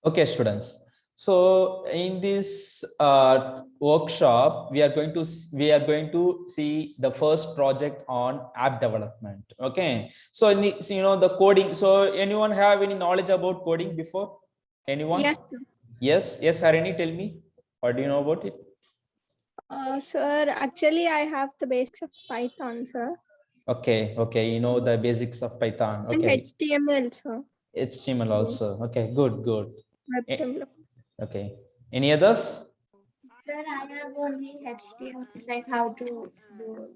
Okay, students. So in this workshop, we are going to see the first project on app development. Okay. So in the, the coding. So anyone have any knowledge about coding before? Anyone? Yes. Yes, Harini, tell me. What do you know about it? Sir, actually, I have the basics of Python, sir. Okay. You know the basics of Python. And Okay. HTML, sir. HTML also. Okay, good. Web Eh, development. Okay. Any others? Sir, I have only HTML, like how to do.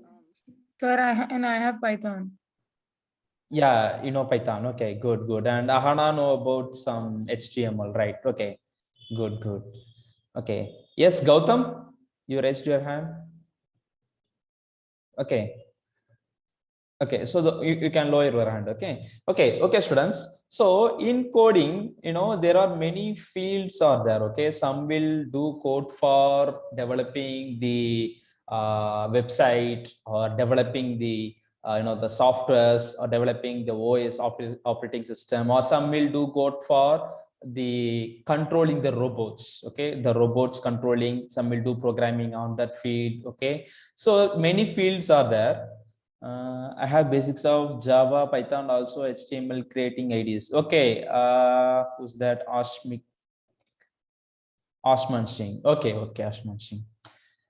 Sir, I have Python. Yeah, you know Python. Okay, good. And Ahana know about some HTML, right? Okay, good. Okay. Yes, Gautam, you raised your hand. Okay. So you can lower your hand. Okay, students. So in coding, there are many fields are there. Okay, some will do code for developing the website or developing the the softwares or developing the OS operating system, or some will do code for the controlling the robots. Okay, the robots controlling. Some will do programming on that field. Okay, so many fields are there. I have basics of Java, Python, also HTML creating IDs. Okay, who's that? Ashman Singh. Okay, Ashman Singh.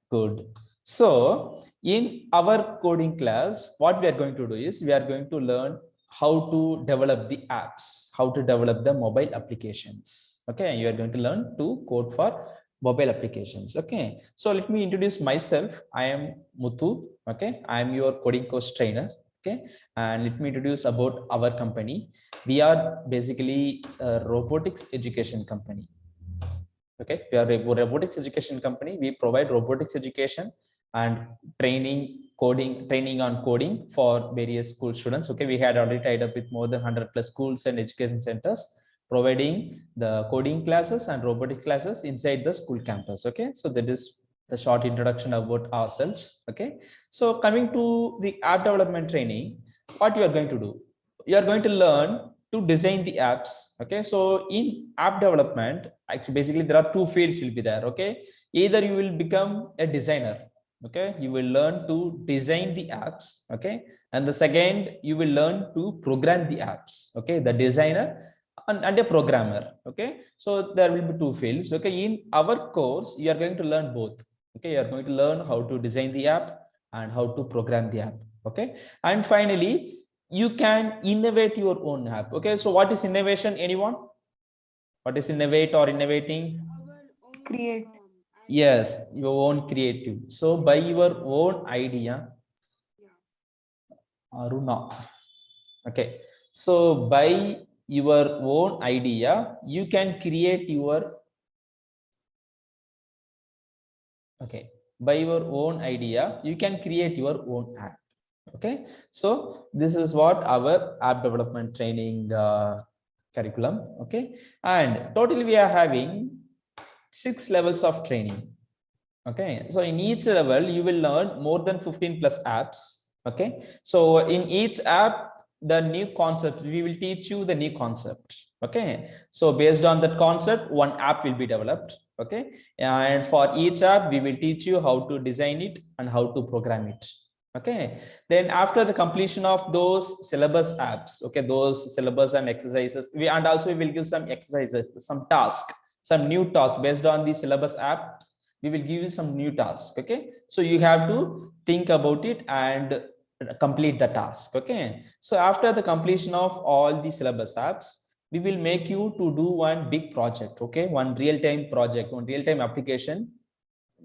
Good. So in our coding class, what we are going to do is we are going to learn how to develop the apps, how to develop the mobile applications. Okay, you are going to learn to code for mobile applications. Okay, so let me introduce myself. I am Muthu. Okay, I am your coding course trainer. Okay, and let me introduce about our company. We are basically a robotics education company. Okay, we are a robotics education company. We provide robotics education and training on coding for various school students. Okay, we had already tied up with more than 100 plus schools and education centers, providing the coding classes and robotics classes inside the school campus. Okay, so that is the short introduction about ourselves. Okay, so coming to the app development training, what you are going to do, you are going to learn to design the apps. Okay, so in app development, actually basically there are two fields will be there. Okay, either you will become a designer. Okay, you will learn to design the apps. Okay, and the second, you will learn to program the apps. Okay, the designer and a programmer. Okay, so there will be two fields. Okay, in our course you are going to learn both. Okay, you are going to learn how to design the app and how to program the app. Okay, and finally you can innovate your own app. Okay, so what is innovation? Anyone? What is innovate or innovating? Create. Yes, your own creative. So by your own idea, Aruna. Okay, so by your own idea, you can create your, okay, by your own idea, you can create your own app. Okay, so this is what our app development training curriculum. Okay, and totally we are having 6 levels of training. Okay, so in each level you will learn more than 15 plus apps. Okay, so in each app, the new concept, we will teach you the new concept. Okay, so based on that concept, one app will be developed. Okay, and for each app we will teach you how to design it and how to program it. Okay, then after the completion of those syllabus apps, okay, those syllabus and exercises, and also we will give some exercises, some task, some new tasks based on the syllabus apps. We will give you some new task. Okay, so you have to think about it and complete the task. Okay, so after the completion of all the syllabus apps, we will make you to do one big project. Okay, one real-time project, one real-time application.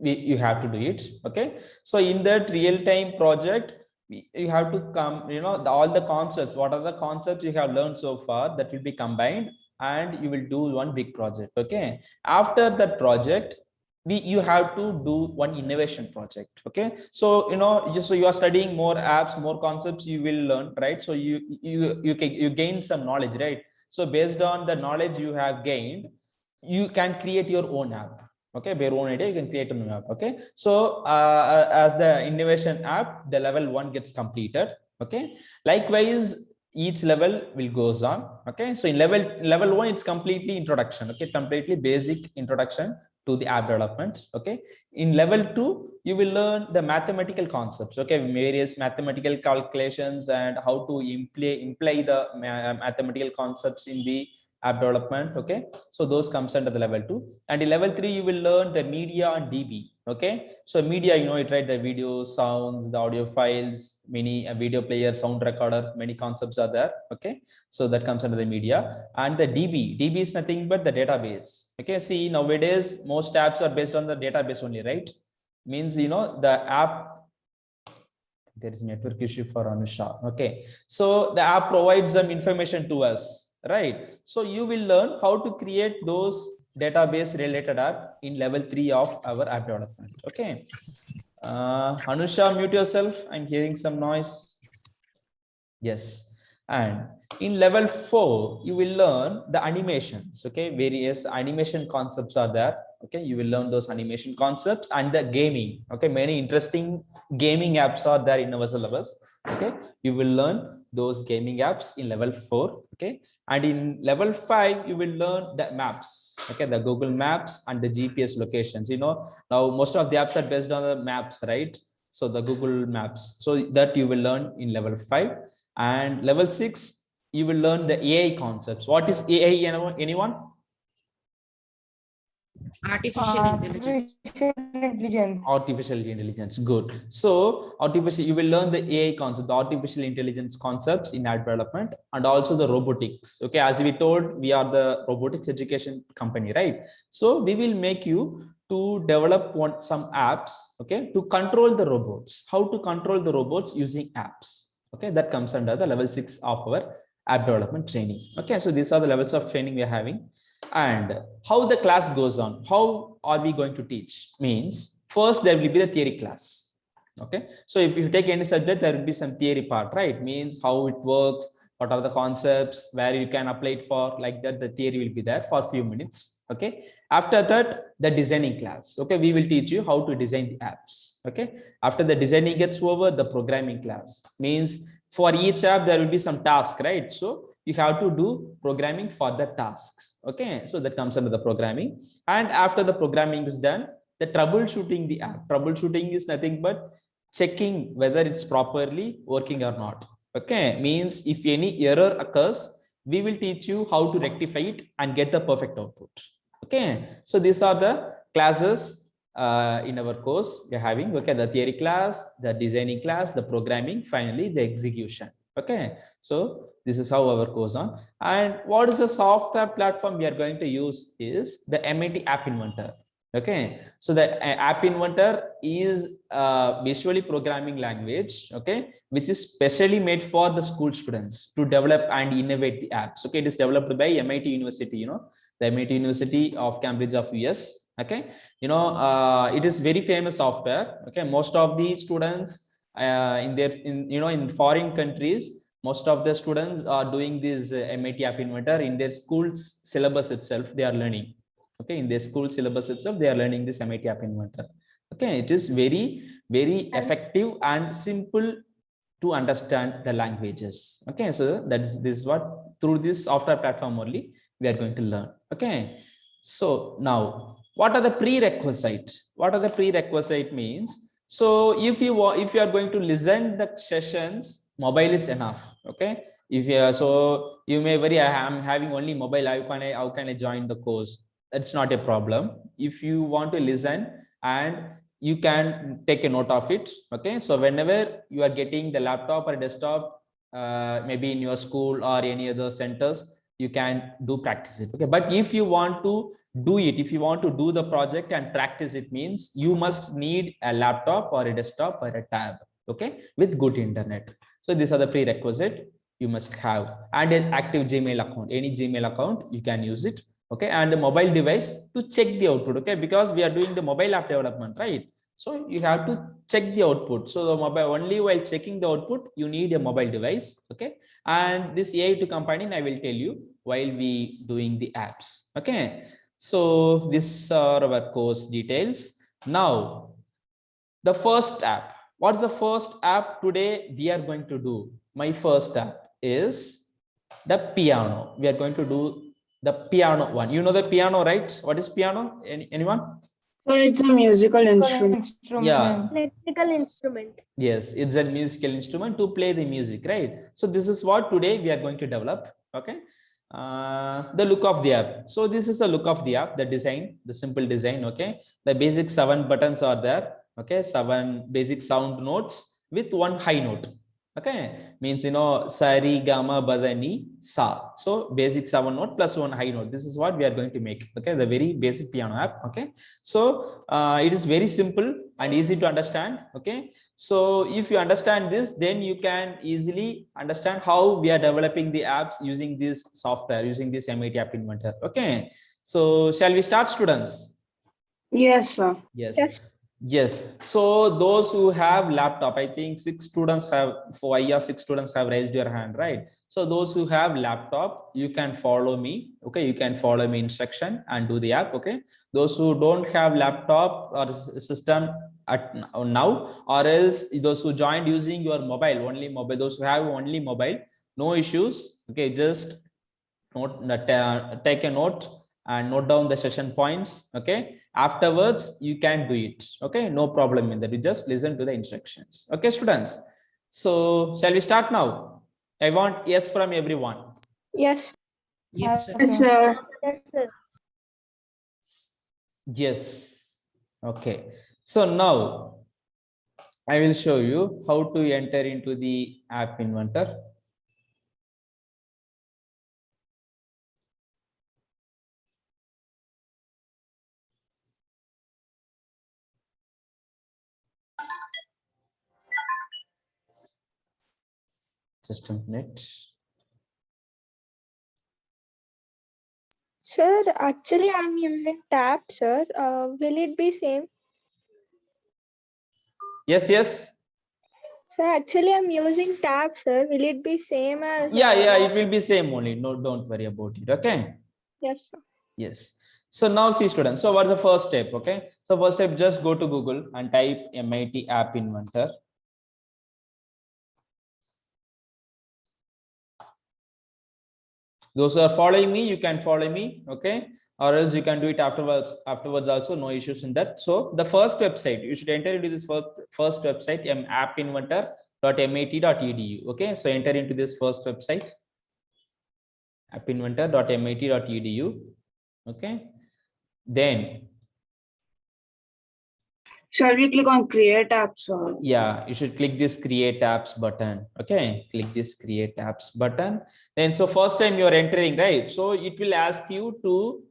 You have to do it. Okay, so in that real-time project, you have to come, all the concepts, what are the concepts you have learned so far, that will be combined and you will do one big project. Okay, after that project, you have to do one innovation project. Okay, so so you are studying more apps, more concepts you will learn, right? So you gain some knowledge, right? So based on the knowledge you have gained, you can create your own app. Okay, by your own idea you can create a new app. Okay, so as the innovation app, the level 1 gets completed. Okay, likewise each level will goes on. Okay, so in level 1 it's completely introduction. Okay, completely basic introduction to the app development. Okay, in level 2 you will learn the mathematical concepts. Okay, various mathematical calculations and how to imply the mathematical concepts in the app development. Okay, so those comes under the level 2. And in level 3 you will learn the media and DB. Okay, so media, you know it, right? The video, sounds, the audio files, many video player, sound recorder, many concepts are there. Okay, so that comes under the media. And the DB is nothing but the database. Okay, see, nowadays most apps are based on the database only, right? Means, you know, the app, there is a network issue for Anusha. Okay, so the app provides some information to us, right? So you will learn how to create those database related app in level 3 of our app development. Okay, Anusha, mute yourself. I'm hearing some noise. Yes. And in level 4 you will learn the animations. Okay, various animation concepts are there. Okay, you will learn those animation concepts and the gaming. Okay, many interesting gaming apps are there in our syllabus. Okay, you will learn those gaming apps in level 4. Okay, and in level 5 you will learn the maps. Okay, the Google Maps and the GPS locations. You know, now most of the apps are based on the maps, right? So the Google Maps, so that you will learn in level 5. And level 6 you will learn the AI concepts. What is AI? Anyone? Artificial intelligence. Artificial intelligence. Good. So you will learn the AI concept, the artificial intelligence concepts in app development, and also the robotics. Okay, as we told, we are the robotics education company, right? So we will make you to develop some apps, okay, to control the robots. How to control the robots using apps. Okay, that comes under the level 6 of our app development training. Okay, so these are the levels of training we are having. And how the class goes on, how are we going to teach? Means first there will be the theory class. Okay, so if you take any subject, there will be some theory part, right? Means how it works, what are the concepts, where you can apply it for, like that. The theory will be there for a few minutes. Okay, after that the designing class. Okay, we will teach you how to design the apps. Okay, after the designing gets over, the programming class. Means for each app there will be some task, right? So you have to do programming for the tasks. Okay, so that comes under the programming. And after the programming is done, the troubleshooting the app. Troubleshooting is nothing but checking whether it's properly working or not. Okay, means if any error occurs, we will teach you how to rectify it and get the perfect output. Okay, so these are the classes in our course we're having. Okay, the theory class, the designing class, the programming, finally the execution. Okay, so this is how our course on. And what is the software platform we are going to use is the MIT App Inventor. Okay, so the App Inventor is a visually programming language, okay, which is specially made for the school students to develop and innovate the apps. Okay, it is developed by MIT University, you know, the MIT University of Cambridge of US. Okay, you know, it is very famous software. Okay, most of the students in foreign countries, most of the students are doing this MIT App Inventor in their school's syllabus itself. They are learning. Okay, in their school syllabus itself, they are learning this MIT App Inventor. Okay, it is very, very effective and simple to understand the languages. Okay, so this is what, through this software platform only we are going to learn. Okay, so now what are the prerequisites? What are the prerequisite means? So if you are going to listen the sessions, mobile is enough. Okay, if you are, so you may worry, I am having only mobile, how can I join the course? That's not a problem. If you want to listen, and you can take a note of it. Okay, so whenever you are getting the laptop or desktop, maybe in your school or any other centers, you can do practice it. Okay, but if you want to do it, if you want to do the project and practice it, means you must need a laptop or a desktop or a tab, okay, with good internet. So these are the prerequisite you must have. And an active Gmail account, any Gmail account you can use it. Okay, and a mobile device to check the output. Okay, because we are doing the mobile app development, right? So you have to check the output. So the mobile, only while checking the output you need a mobile device. Okay, and this AI to companion I will tell you while we doing the apps. Okay, so these are our course details. Now the first app, what's the first app today we are going to do? My first app, is the piano. We are going to do the piano one. You know the piano, right? What is piano? Anyone? So it's a musical instrument. Yeah. Electrical instrument. Yes, it's a musical instrument to play the music, right? So this is what today we are going to develop. Okay. The look of the app. So this is the look of the app, the design, the simple design. Okay. The basic 7 buttons are there. Okay. 7 basic sound notes with 1 high note. Okay, means sari gamma badani sa. So basic 7 note plus 1 high note. This is what we are going to make. Okay, the very basic piano app. Okay, so it is very simple and easy to understand. Okay, so if you understand this, then you can easily understand how we are developing the apps using this software, using this MIT App Inventor. Okay, so shall we start, students? Yes, sir. Yes. Yes. Yes. So those who have laptop, I think 6 students have, 5 or 6 students have raised your hand, right? So those who have laptop, you can follow me. Okay, you can follow me instruction and do the app. Okay. Those who don't have laptop or system at now, or else those who joined using your mobile, only mobile, those who have only mobile, no issues. Okay, just take a note and note down the session points. Okay, afterwards you can do it. Okay, no problem in that. You just listen to the instructions. Okay, students, so shall we start now? I want yes from everyone. Yes. Yes, sir. Yes, sir. Yes, sir. Yes. Okay, so now I will show you how to enter into the App Inventor. Just a minute. Sir, actually, I'm using tab, sir. Will it be same? Yes, yes. Sir, actually, I'm using tab, sir. Will it be same as? Yeah, it will be same only. No, don't worry about it. Okay. Yes, sir. Yes. So now see, students. So what's the first step? Okay. So first step, just go to Google and type MIT App Inventor. Those who are following me, you can follow me. Okay. Or else you can do it afterwards also, no issues in that. So the first website, you should enter into this first website, appinventor.mit.edu. Okay. So enter into this first website, appinventor.mit.edu. Okay. Then Shall we click on create apps? Or? yeah, you should click this create apps button. Okay, click this create apps button. Then so first time you're entering, right? So it will ask you to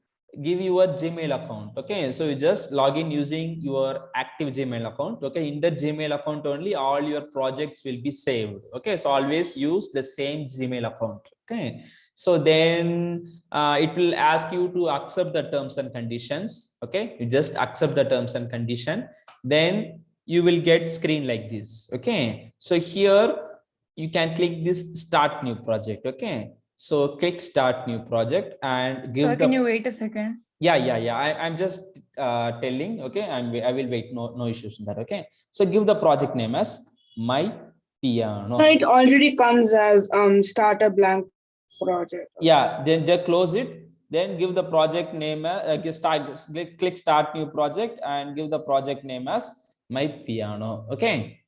give your Gmail account. Okay, so you just log in using your active Gmail account. Okay, in that Gmail account only all your projects will be saved. Okay, so always use the same Gmail account. Okay, so then it will ask you to accept the terms and conditions. Okay, you just accept the terms and condition. Then you will get screen like this. Okay, so here you can click this start new project. Okay, so click start new project and give Sir, can you wait a second? Yeah. I'm just telling. Okay, I will wait. No issues in that. Okay, so give the project name as My Piano. So it already comes as start a blank project. Yeah, then just close it. Then give the project name, click start new project and give the project name as My Piano. Okay.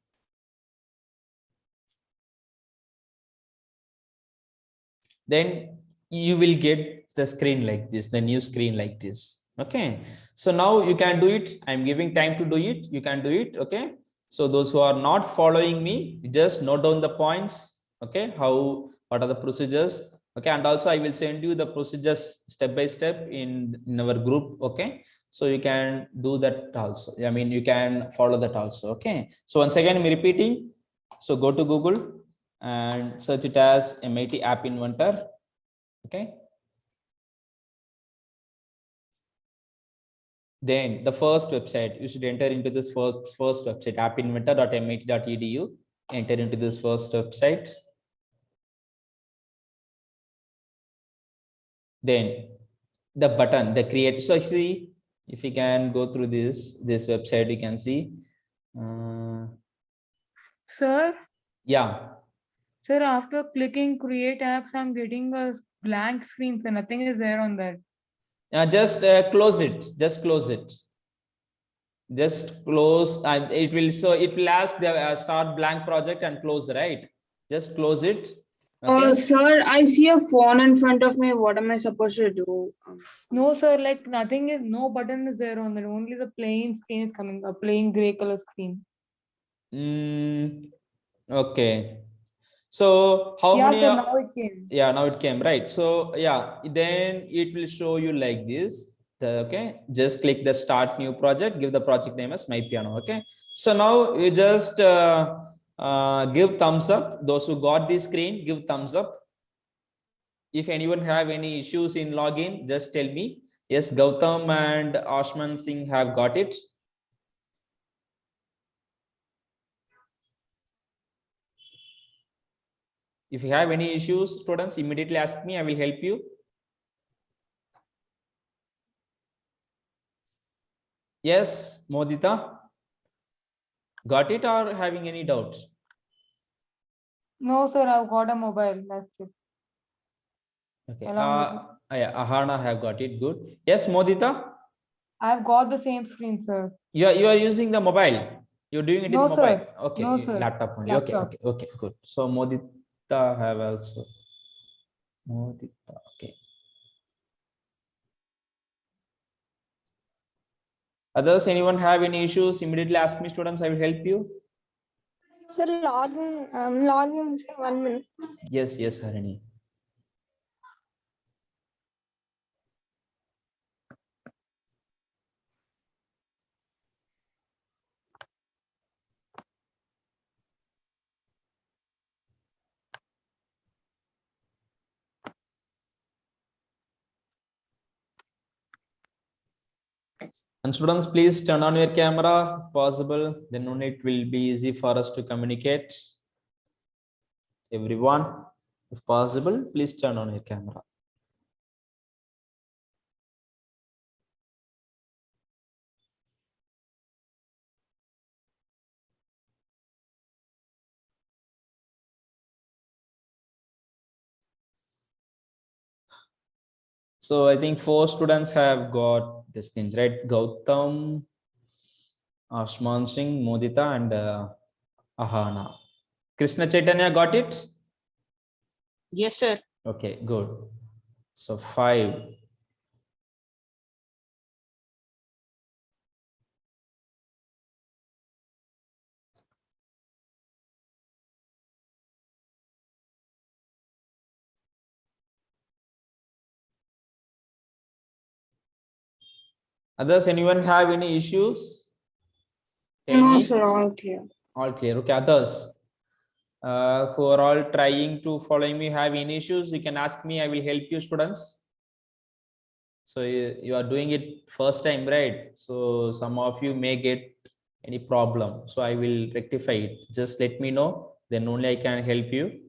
Then you will get the screen like this, the new screen like this. Okay. So now you can do it. I'm giving time to do it. You can do it. Okay. So those who are not following me, just note down the points. Okay. What are the procedures? Okay, and also I will send you the procedures step by step in our group. Okay, so you can do that also. I mean, you can follow that also. Okay, so once again I'm repeating. So go to Google and search it as MIT App Inventor. Okay, then the first website, you should enter into this first website, appinventor.mit.edu. Enter into this first website. Then the button, the create. So see, if you can go through this website, you can see. Sir, Yeah. Sir, after clicking create apps, I'm getting a blank screen, so nothing is there on that. Just close it. Just close it. Just close, and it will, so it will ask the start blank project and close, right? Just close it. Okay. Sir, I see a phone in front of me. What am I supposed to do? No, sir, like nothing is, no button is there on that. Only the plain screen is coming, a plain gray color screen. Okay. So how Yeah, many? sir, now it came. Yeah, now it came, right? So yeah, then it will show you like this. Okay, just click the start new project, give the project name as My Piano. Okay, so now you just give thumbs up. Those who got the screen, give thumbs up. If anyone have any issues in login, just tell me. Yes, Gautam and Ashman Singh have got it. If you have any issues, students, immediately ask me, I will help you. Yes, Modita, got it or having any doubts? No, sir, I've got a mobile. That's it. Okay. Along with it. Yeah, Ahana have got it. Good. Yes, Modita, I've got the same screen, sir. you are using the mobile. You're doing it No, in mobile. sir. Okay, No, sir. laptop only. Laptop. Okay, good. So Modita have also. Modita, okay. Others, anyone have any issues? Immediately ask me, students. I will help you. Sir, login, sir, 1 minute. Yes, Harini. And students, please turn on your camera if possible. Then only it will be easy for us to communicate. Everyone, if possible, please turn on your camera. So I think 4 students have got these things, right? Gautam, Ashman Singh, Modita, and Ahana. Krishna Chaitanya got it? Yes, sir. Okay, good. So 5. Others, anyone have any issues? Tell No, me. sir, all clear. All clear. Okay, others who are all trying to follow me have any issues, you can ask me. I will help you, students. So you are doing it first time, right? So some of you may get any problem. So I will rectify it. Just let me know. Then only I can help you.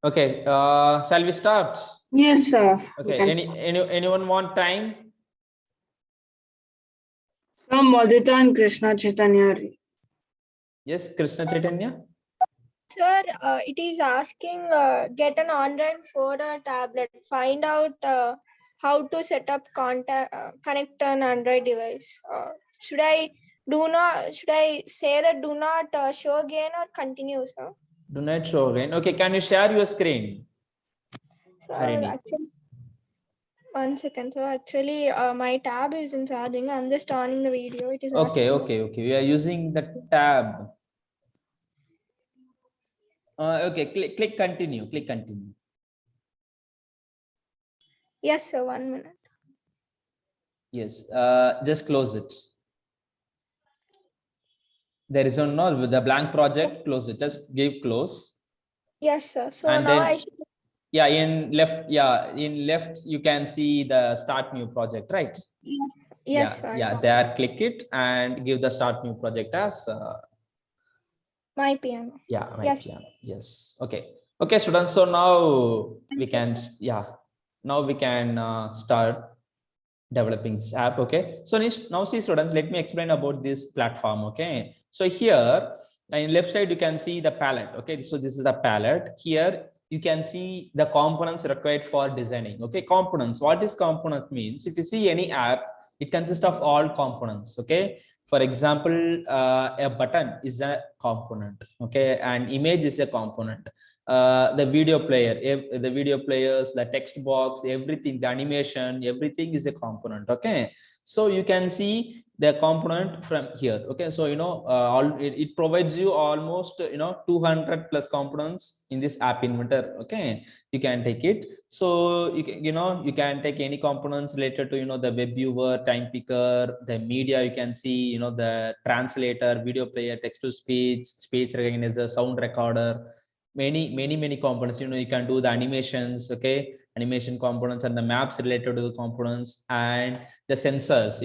Okay, shall we start? Yes, sir. We Okay, can start. anyone want time? Sir, Modita and Krishna Chaitanya. Yes, Krishna Chaitanya. Sir, it is asking get an Android phone or tablet. Find out how to set up connect an Android device. Should I say that do not show again or continue, sir? Do not show again. Okay, can you share your screen? So Harini. actually, 1 second. So actually, my tab is in charging. I'm just turning the video. It is Okay. asking. We are using the tab. Okay, click continue. Click continue. Yes, sir. 1 minute. Yes, just close it. There is no the blank project. Close it. Just give close. Yes, sir. So And now then I should. Yeah, in left you can see the start new project, right? Yes. Yeah, Yes, sir. yeah, there click it and give the start new project as My piano. yeah, my Yes. piano. Yes. Okay. Okay, students. So now we Thank you, can, sir. yeah, now we can start developing this app. Okay. So now see, students, let me explain about this platform. Okay. So here in left side, you can see the palette. Okay. So this is the palette. Here you can see the components required for designing. Okay. Components. What is component means? If you see any app, it consists of all components. Okay. For example, a button is a component. Okay. And image is a component. The video player, the video players, the text box, everything, the animation, everything is a component. Okay. So you can see the component from here. Okay. So, it provides you almost, 200 plus components in this app inventor. Okay. You can take it. So you can take any components related to, the web viewer, time picker, the media. You can see, the translator, video player, text to speech, speech recognizer, sound recorder, many components. You can do the animations. Okay. Animation components and the maps related to the components and the sensors.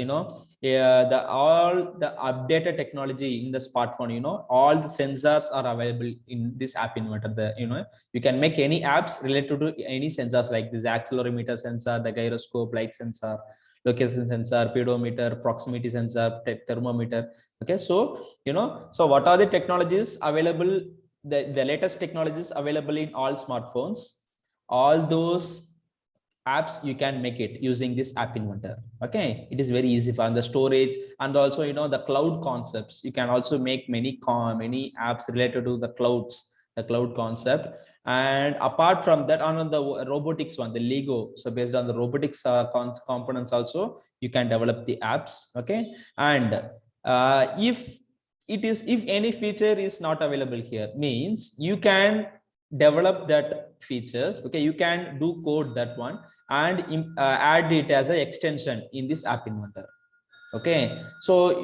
All the updated technology in the smartphone. All the sensors are available in this app inventor. You can make any apps related to any sensors like this accelerometer sensor, the gyroscope, light sensor, location sensor, pedometer, proximity sensor, thermometer. Okay. So so what are the technologies available, the latest technologies available in all smartphones? All those apps you can make it using this app inventor. Okay. It is very easy for the storage, and also the cloud concepts. You can also make many apps related to the cloud concept. And apart from that, on the robotics one, the Lego, so based on the robotics components also you can develop the apps. Okay. And if any feature is not available here, means you can develop that features. Okay. You can do code that one and add it as an extension in this app inventor. Okay. So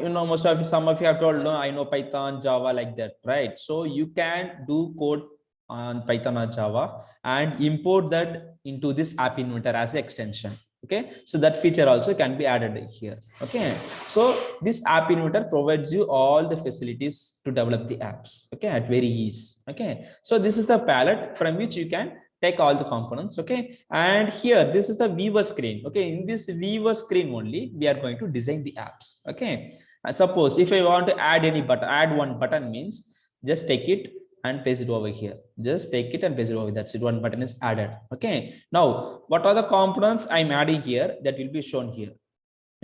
some of you have told, no, I know Python, Java, like that, right? So you can do code on Python or Java and import that into this app inventor as an extension. Okay. So that feature also can be added here. Okay. So this app inventor provides you all the facilities to develop the apps. Okay. At very ease. Okay. So this is the palette from which you can take all the components. Okay. And here, this is the viewer screen. Okay. In this viewer screen only, we are going to design the apps. Okay. And suppose if I want to add any button, add one button means just take it and paste it over here. Just take it and paste it over. That's it. One button is added. Okay. Now, what are the components I'm adding here? That will be shown here.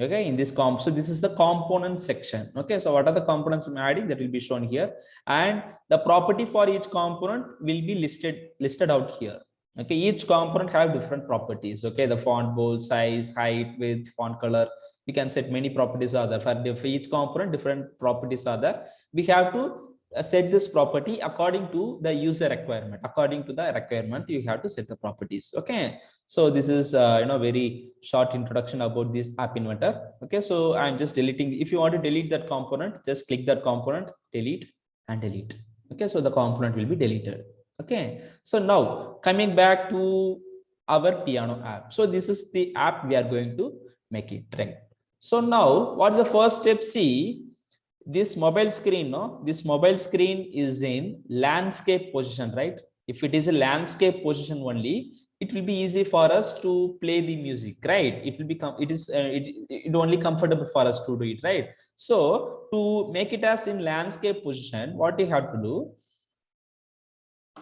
Okay. In this so this is the component section. Okay. So what are the components I'm adding? That will be shown here. And the property for each component will be listed out here. Okay. Each component have different properties. Okay. The font, bold, size, height, width, font color. You can set many properties are there. For each component, different properties are there. We have to set this property according to the user requirement. According to the requirement, you have to set the properties. Okay. So this is very short introduction about this app inventor. Okay. So I'm just deleting. If you want to delete that component, just click that component, delete and delete. Okay. So the component will be deleted. Okay. So now coming back to our piano app. So this is the app we are going to make it, right? So now what's the first step? See, this mobile screen, this mobile screen is in landscape position, right? If it is a landscape position only, it will be easy for us to play the music, right? It will become, it only comfortable for us to do it, right? So to make it as in landscape position, what you have to do,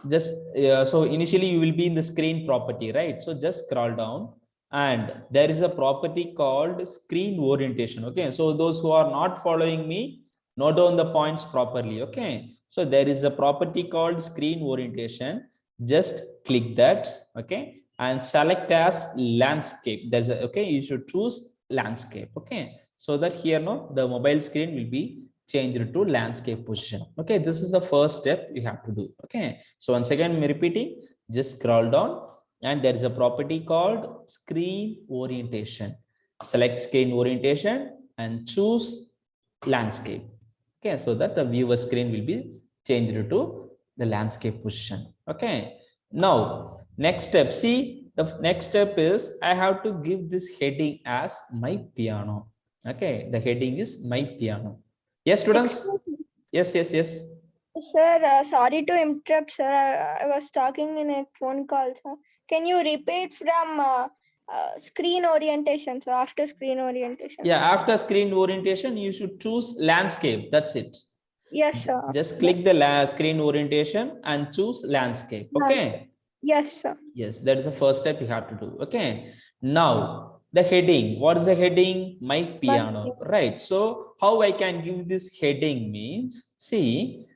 just so initially you will be in the screen property, right? So just scroll down and there is a property called screen orientation. Okay. So those who are not following me, note down the points properly. Okay. So there is a property called screen orientation. Just click that. Okay. And select as landscape. There's a, okay. You should choose landscape. Okay. So that here, the mobile screen will be changed to landscape position. Okay. This is the first step you have to do. Okay. So once again, I'm repeating, just scroll down and there is a property called screen orientation. Select screen orientation and choose landscape. Okay, so that the viewer screen will be changed to the landscape position. Okay, now Next step, see, the next step is I have to give this heading as my piano. Okay, the heading is my piano. Yes, students? Excuse me. Yes. Sir, sorry to interrupt, sir. I was talking in a phone call, sir. Can you repeat from screen orientation, so after screen orientation? Yeah, after screen orientation, you should choose landscape. That's it. Yes, sir. Just click the screen orientation and choose landscape. Okay. Yes, sir. Yes, that is the first step you have to do. Okay. Now the heading. What is the heading? My piano. Right. So how I can give this heading means, see,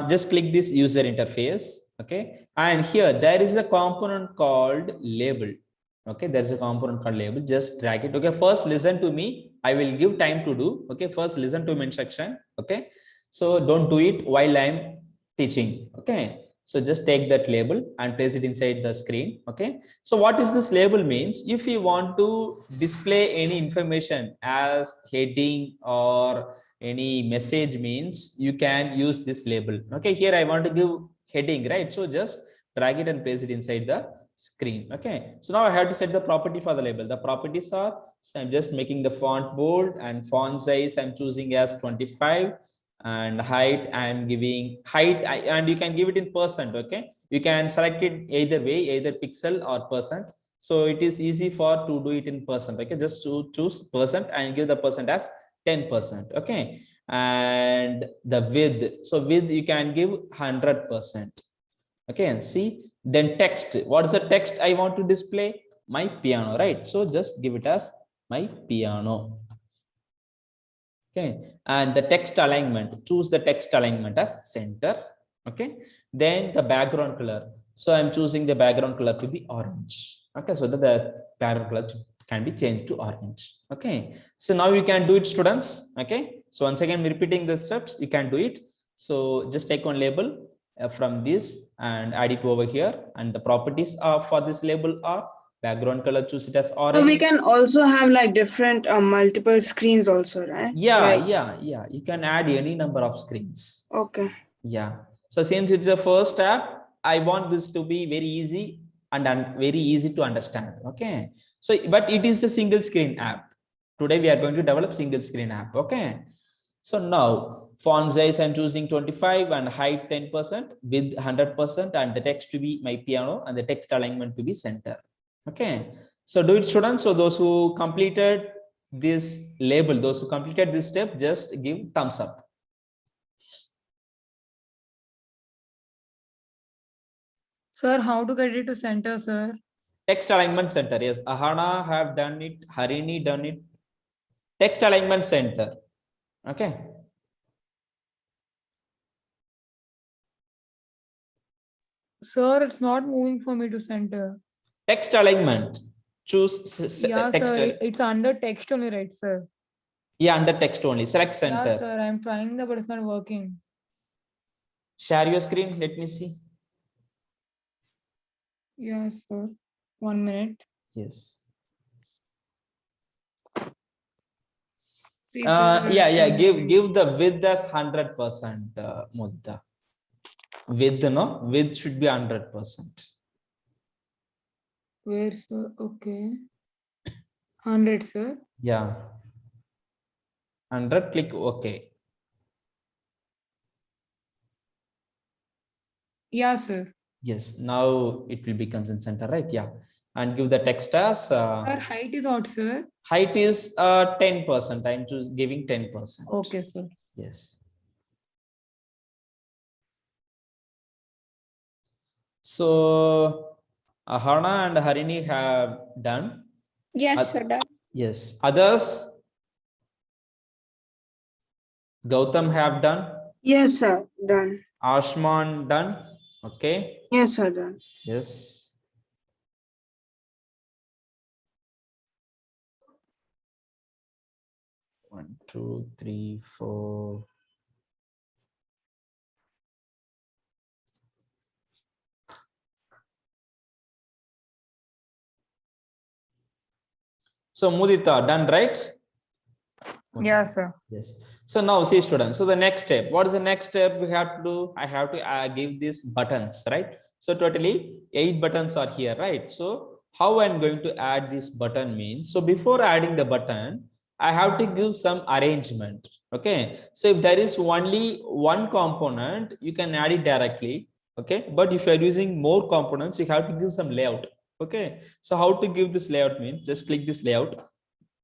just click this user interface. Okay. And here there is a component called label. Okay, there's a component called label. Just drag it. Okay, first listen to me. I will give time to do. Okay, first listen to my instruction. Okay, so don't do it while I'm teaching. Okay, so just take that label and place it inside the screen. Okay, so what is this label means? If you want to display any information as heading or any message means, you can use this label. Okay, here I want to give heading, right? So just drag it and place it inside the screen. Okay, so now I have to set the property for the label. The properties are, so I'm just making the font bold and font size I'm choosing as 25, and height I'm giving height, and you can give it in percent. Okay, you can select it either way, either pixel or percent. So it is easy for to do it in percent. Okay, just to choose percent and give the percent as 10%. Okay, and the width, so width you can give 100%. Okay, and see, then text. What is the text I want to display? My piano, right? So just give it as my piano. Okay, and the text alignment, choose the text alignment as center. Okay, then the background color. So I'm choosing the background color to be orange. Okay, so that the background color can be changed to orange. Okay, so now you can do it, students. Okay, so once again repeating the steps, you can do it. So just take one label from this and add it over here, and the properties are for this label are background color, choose it as orange. So we can also have like different multiple screens also, right? Yeah, Like, yeah, you can add any number of screens. okay. Yeah, so since it's the first step, I want this to be very easy and very easy to understand. Okay, so but it is a single screen app. Today we are going to develop single screen app. Okay, so now font size I'm choosing 25 and height 10%, with 100%, and the text to be my piano and the text alignment to be center. Okay, so do it, students. So those who completed this label, those who completed this step, just give thumbs up. Sir, how to get it to center, sir? Text alignment center. Yes, Ahana have done it. Harini done it. Text alignment center. Okay. Sir, it's not moving for me to center. Text alignment. Choose Yeah, text. sir. It's under text only, right, sir? Yeah, under text only. Select center. Yeah, sir. I'm trying that, but it's not working. Share your screen. Let me see. Yes, sir. 1 minute. Yes. See, sir, Yeah. Give the width as 100%. Mudda. Width, no? Width should be 100%. Where, sir? Okay. 100, sir. Yeah. 100. Click OK. Yeah, sir. Yes. Now it will becomes in center, right? Yeah. And give the text as Sir, height is what, sir? height is 10%. I'm giving 10%. Okay, sir. Yes. So Ahana and Harini have done. Yes, sir. Done. Yes. Others? Gautam have done. Yes, sir. Done. Ashman done. Okay. Yes, sir. Done. Yes. One, two, three, four. So Mudita done, right? Yeah, sir. Yes. So now see, students. So the next step, what is the next step we have to do? I have to give these buttons, right? So totally 8 buttons are here, right? So how I'm going to add this button means, so before adding the button, I have to give some arrangement. Okay, so if there is only one component, you can add it directly. Okay, but if you are using more components, you have to give some layout. Okay, so how to give this layout means, just click this layout.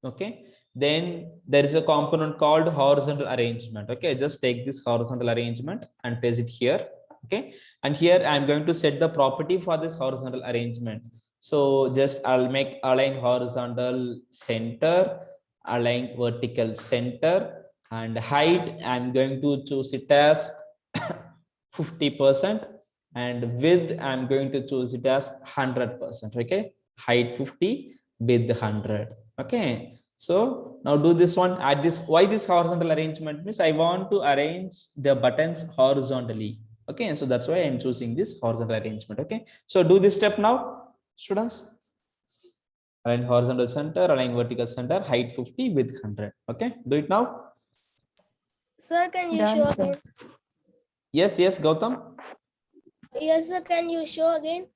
Okay, then there is a component called horizontal arrangement. Okay, just take this horizontal arrangement and place it here. Okay, and here I'm going to set the property for this horizontal arrangement. So just I'll make align horizontal center, align vertical center, and height I'm going to choose it as 50%, and width I'm going to choose it as 100%. Okay, height 50, width 100. Okay, so now do this one. Add this. Why this horizontal arrangement means I want to arrange the buttons horizontally. Okay, so that's why I'm choosing this horizontal arrangement. Okay, so do this step now, students. Align horizontal center, align vertical center, height 50, width 100. Okay, do it now. Sir, can you Done, show sir. again? Yes, Gautam. Yes, sir, can you show again?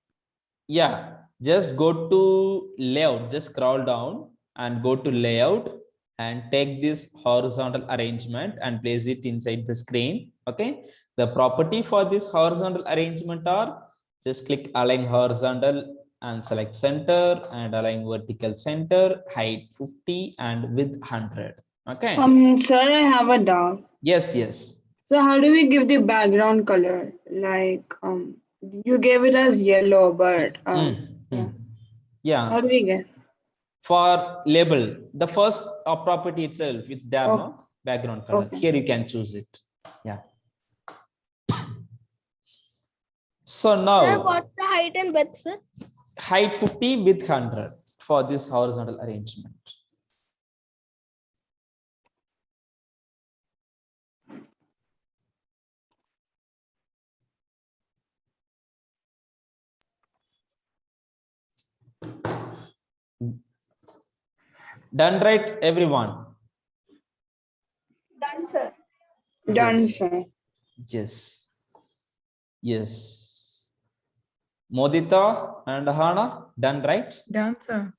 Yeah, just go to layout, just scroll down and go to layout and take this horizontal arrangement and place it inside the screen. Okay, the property for this horizontal arrangement are, just click align horizontal and select center and align vertical center, height 50 and width 100. Okay, Sir, I have a doubt. yes. So how do we give the background color? Like, you gave it as yellow, but Yeah, how do we get? for label, the first property itself, it's there, Oh. no background color. Okay. Here you can choose it. Yeah. So Sir, now what's the height and width, sir? height 50, width 100 for this horizontal arrangement. Done, right, everyone? Done, sir. Done, Yes. sir. Yes. Modita and Hana, done, right? Done, sir.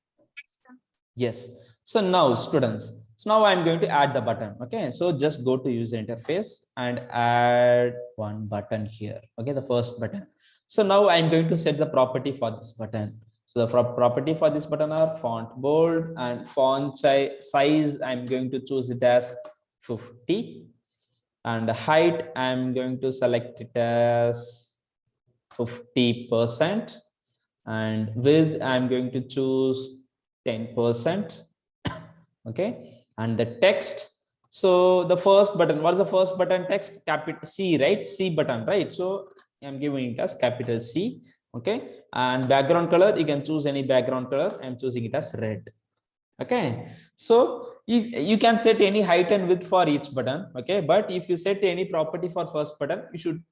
Yes. So now, students, so now I'm going to add the button. Okay, so just go to user interface and add one button here. Okay, the first button. So now I'm going to set the property for this button. So the property for this button are font bold and font size. I'm going to choose it as 50, and the height I'm going to select it as 50%, and width I'm going to choose 10%. Okay, and the text, so the first button, what is the first button text? Capital C, right? C button, right? So I'm giving it as capital C. Okay, and background color, you can choose any background color. I'm choosing it as red. Okay, so if you can set any height and width for each button. Okay, but if you set any property for first button, you should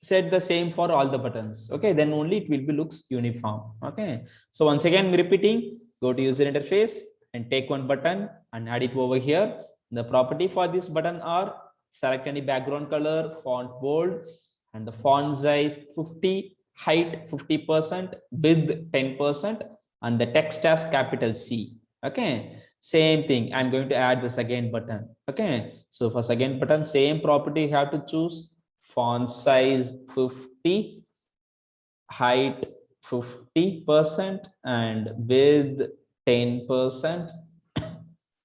set the same for all the buttons. Okay, then only it will be looks uniform. Okay, so once again repeating, go to user interface and take one button and add it over here. The property for this button are select any background color, font bold, and the font size 50, height 50%, width 10%, and the text as capital C. Okay, same thing, I'm going to add the second button. Okay, so for second button, same property you have to choose, font size 50, height 50%, and width 10%,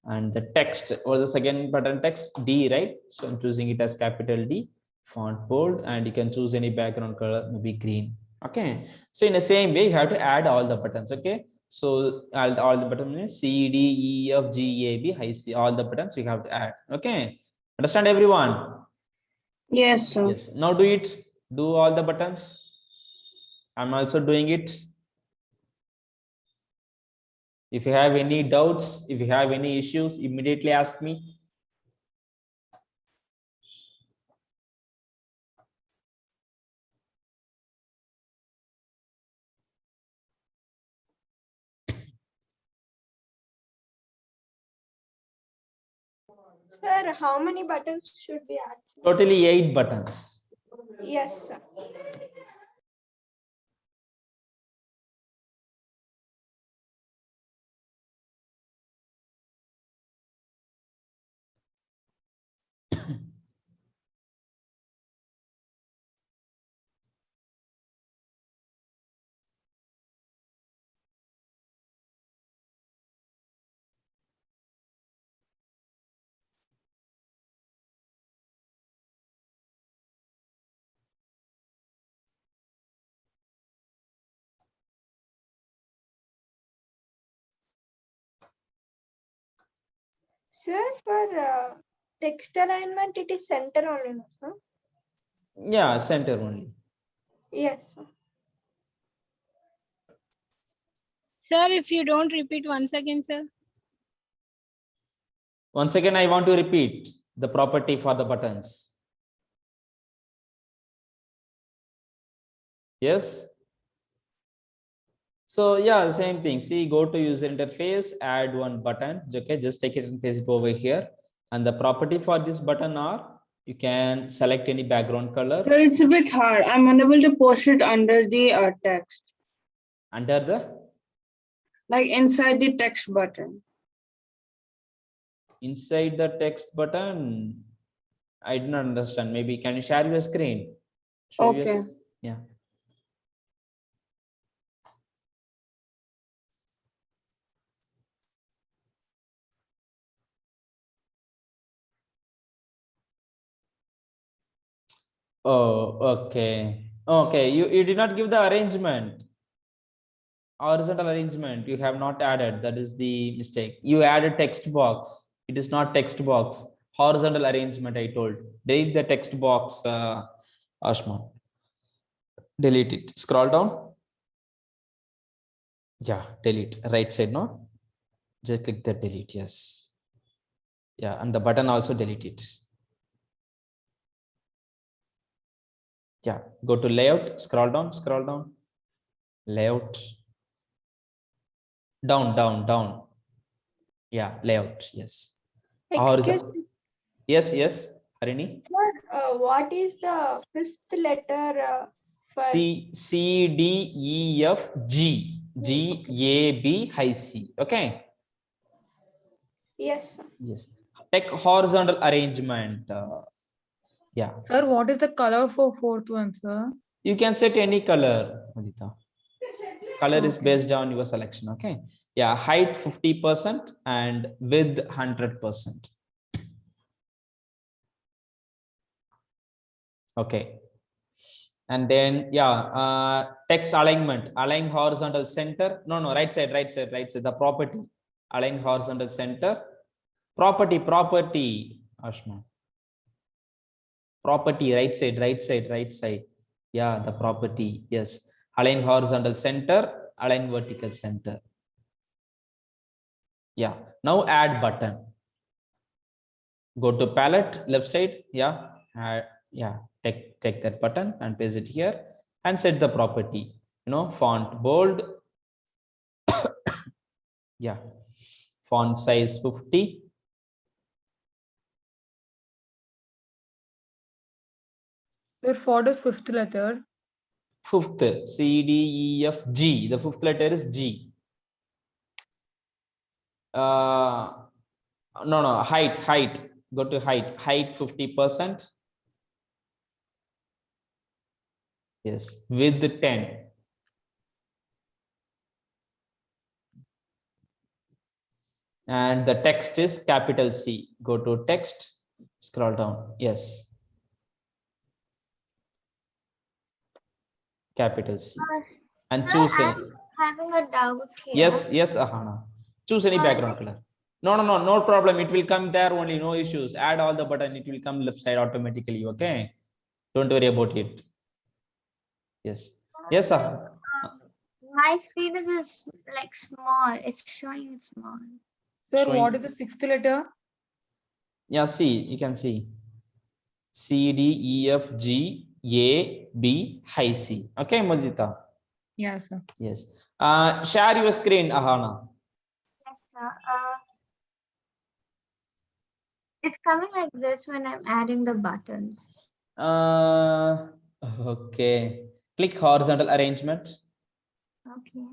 and the text or the second button text D, right? So I'm choosing it as capital D, font bold, and you can choose any background color, maybe green. Okay, so in the same way you have to add all the buttons. Okay, so all the buttons, C, D, E, F, G, A, B, I, C, all the buttons we have to add. Okay, understand everyone? Yes, sir. Yes, now do it. Do all the buttons. I'm also doing it. If you have any doubts, if you have any issues, immediately ask me. Sir, how many buttons should we add? Totally 8 buttons. Yes, sir. Sir, for text alignment, it is center only, no, sir? Yeah, center only. Yes, sir. Sir, if you don't repeat once again, sir. Once again, I want to repeat the property for the buttons. Yes. So yeah, same thing. See, go to user interface, add one button. Okay, just take it and paste it over here. And the property for this button are, you can select any background color. Sir, it's a bit hard. I'm unable to post it under the text, Under the, like inside the text button. inside the text button. I do not understand. Maybe can you share your screen? Show your Okay. yeah. Oh, okay. Okay, you did not give the arrangement. Horizontal arrangement you have not added. That is the mistake. You added text box. It is not text box. Horizontal arrangement, I told. Delete the text box, Ashma. Delete it. Scroll down. Yeah, delete. Right side, no? Just click the delete. Yes. Yeah, and the button also delete it. Yeah, go to layout, scroll down, layout, down. Yeah, layout, yes. Excuse Horizontal. me, Yes, Harini. sir, what is the fifth letter for C D E F G G A B high C. Okay. yes, sir. Yes. Take horizontal arrangement. Yeah. Sir, what is the color for fourth one, sir? You can set any color, Adita. Color is Okay. based on your selection. Okay. Yeah. Height 50% and width 100%. Okay. And then text alignment, align horizontal center. No, right side. The property, align horizontal center. Property, Ashma. Property, right side. Yeah, the property. Yes. Align horizontal center, align vertical center. Yeah. Now add button. Go to palette, left side. Yeah. Take that button and paste it here and set the property. Font bold. Yeah. Font size 50. Sir, what is fifth letter? Fifth, C, D, E, F, G. The fifth letter is G. No, height. Go to height 50%. Yes, width 10. And the text is capital C. Go to text, scroll down. Yes. Capital C. And Sir, choose any. I'm having a doubt here. Yes, Ahana. Choose any background color. No problem. It will come there only. No issues. Add all the button. It will come left side automatically. Okay. Don't worry about it. Yes. Yes, sir. My screen is just like small. It's showing it's small. Sir, Showing- what is the sixth letter? Yeah, see, you can see. C, D, E, F, G, A, B, high C. Okay, Mudita. Yeah, sir. Yes. Share your screen, Ahana. Yes, sir. It's coming like this when I'm adding the buttons. Okay. Click horizontal arrangement. Okay.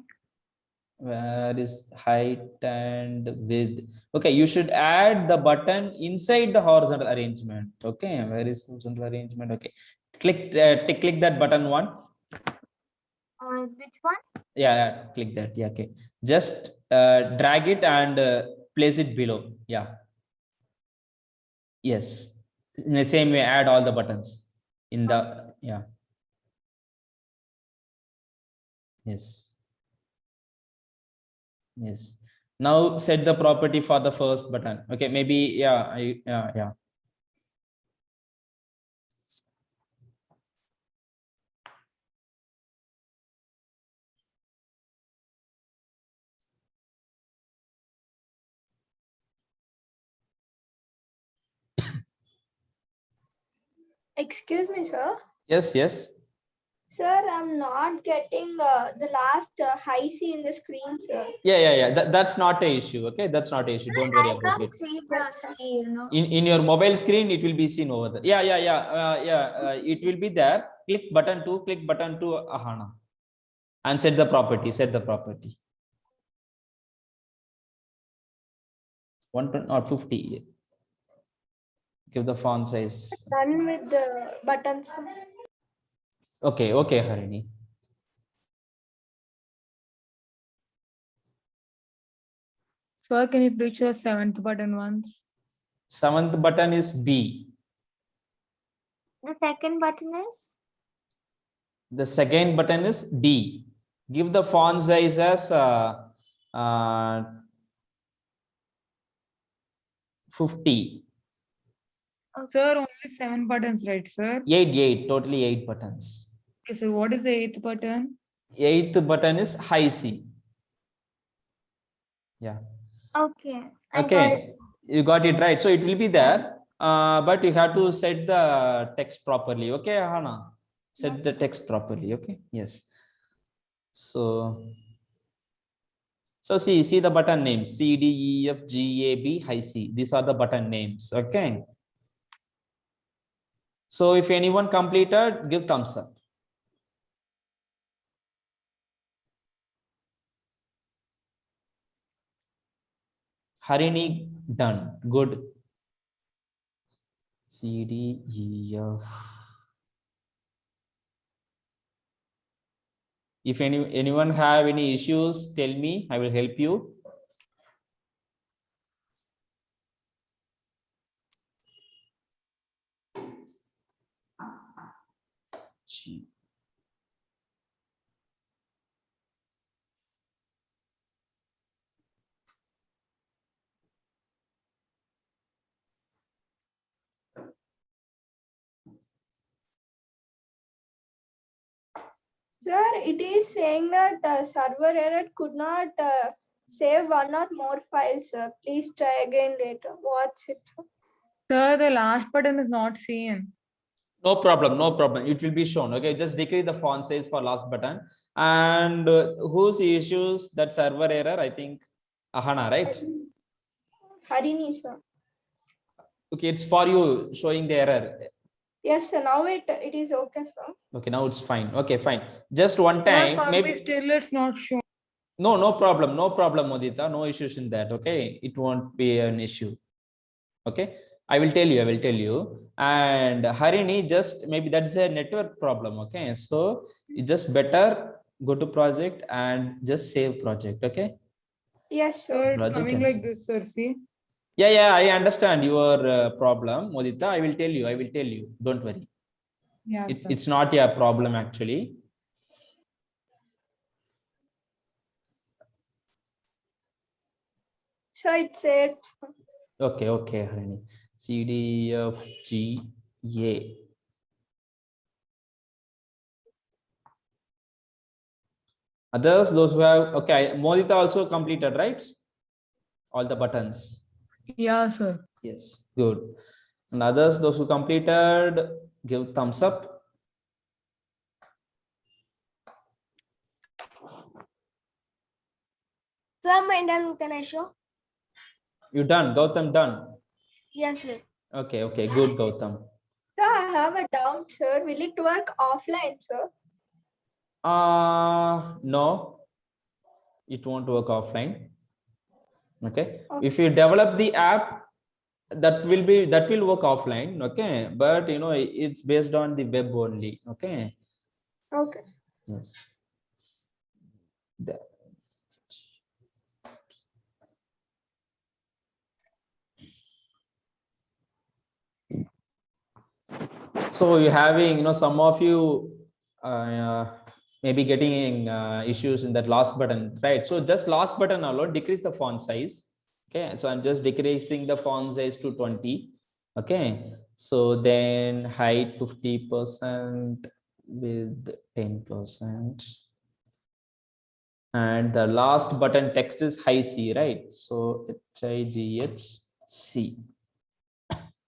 Where is height and width? Okay, you should add the button inside the horizontal arrangement. Okay, where is horizontal arrangement? Okay, click that button one. Which one? Yeah, click that. Yeah, okay. Just drag it and place it below. Yeah. Yes. In the same way, add all the buttons in the Yes. Now set the property for the first button. Okay, maybe, yeah, yeah. Excuse me, sir. Yes, yes. Sir, I'm not getting the last high C in the screen, sir. Yeah. That's not a issue. Okay, that's not a issue. Don't worry I about can't it. see the That's C, you know. In your mobile screen, it will be seen over there. Yeah. It will be there. Click button 2, Ahana, and set the property. Set the property. 120 or 50. Give the font size. Done with the buttons. Okay, Harini. Sir, can you please show 7th button once? 7th button is B. The second button is? The second button is D. Give the font size as 50. Sir, only 7 buttons, right, sir? 8, totally 8 buttons. Okay, so what is the 8th button? 8th button is high C. Yeah. Okay. I got it. Okay, you got it right. So it will be there, but you have to set the text properly. Okay, Hana, set the text properly. Okay, yes. So see the button names: C, D, E, F, G, A, B, high C. These are the button names. Okay. So if anyone completed, give thumbs up. Harini, done. Good. C, D, E, F. If anyone have any issues, tell me. I will help you. G. Sir, it is saying that server error could not save one or more files, sir. Please try again later. What's it? Sir, the last button is not seen. No problem. It will be shown. Okay, just decrease the font size for last button. And whose issues that server error? I think Ahana, right? Harini, sir. Okay, it's for you showing the error. Yes, sir. Now it is okay, sir. Okay, now it's fine. Okay, fine. Just one Sir, time, for maybe. me still it's not shown. No problem, Modita. No issues in that. Okay, it won't be an issue. Okay, I will tell you. And Harini, just maybe that's a network problem. Okay, so you just better go to project and just save project. Okay. Yes, sir. Sir, it's Project coming and like save. this, sir. See? Yeah, I understand your problem, Modita. I will tell you. Don't worry. Yeah, sir. It's not your problem actually. So it said. Okay, Harini. C, D, F, G, A. Others, those who have, okay, Modita also completed, right? All the buttons. Yeah, sir. Yes, good. And others, those who completed, give thumbs up. Sir, my done. Can I show? You done, Gautam done. Yes, sir. Okay, good, Gautam. Sir, I have a doubt, sir. Will it work offline, sir? No, it won't work offline. Okay, if you develop the app, that will work offline. Okay, but you know it's based on the web only. Okay. Okay. Yes. So you're having, some of you maybe getting issues in that last button, right? So just last button alone, decrease the font size. Okay, so I'm just decreasing the font size to 20. Okay, so then height 50% with 10. And the last button text is high C, right? So HIGHC.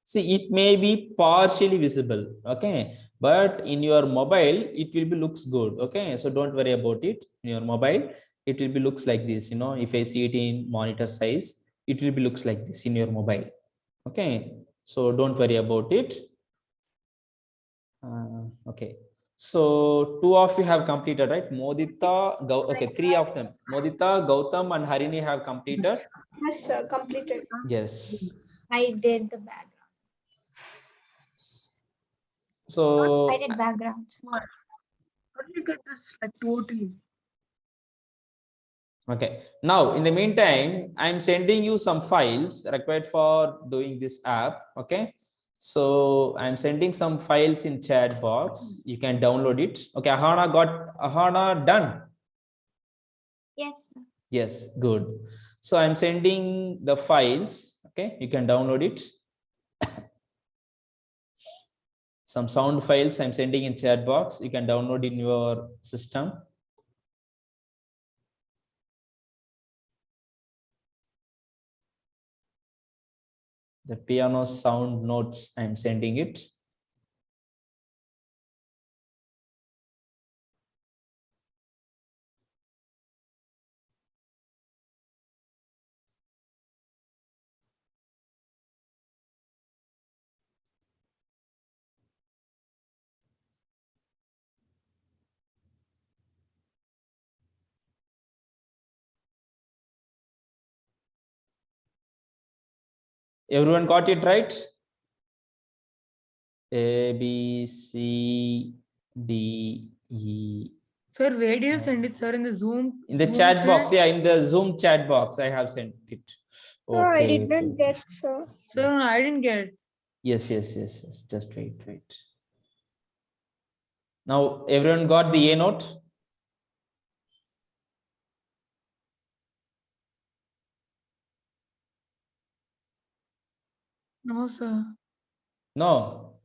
See, it may be partially visible, okay, but in your mobile it will be looks good, okay, so don't worry about it. In your mobile it will be looks like this, you know, if I see it in monitor size, it will be looks like this in your mobile, okay, so don't worry about it. Okay, so 2 of you have completed, right? Modita, okay, 3 of them, Modita, Gautam and Harini have completed. Yes, sir. Completed. Yes. I did the background. So I did backgrounds. How did you get this like totally? okay, now in the meantime, I'm sending you some files required for doing this app. Okay, so I'm sending some files in chat box. You can download it. Okay, Ahana done. Yes, sir. Yes, good. So I'm sending the files. Okay, you can download it. Some sound files I'm sending in chat box. You can download in your system. The piano sound notes, I'm sending it. Everyone got it right? A, B, C, D, E. Sir, where did you send it, sir? In the Zoom? In the Zoom chat box, yeah, in the Zoom chat box, I have sent it. No, I Okay. did not get, sir. Sir, no, I didn't get it. Yes. Just wait. Now, everyone got the A note? No, sir. No.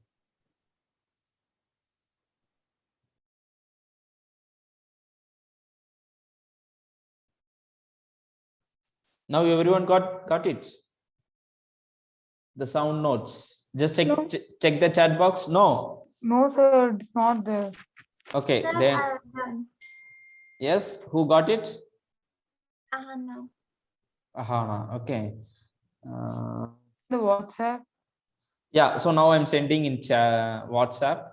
Now everyone got it. The sound notes. Just check No. check the chat box. No. No, sir, it's not there. Okay, Sir, then I've done. yes, who got it? No. Ahana. Okay. The WhatsApp. Yeah, so now I'm sending in WhatsApp.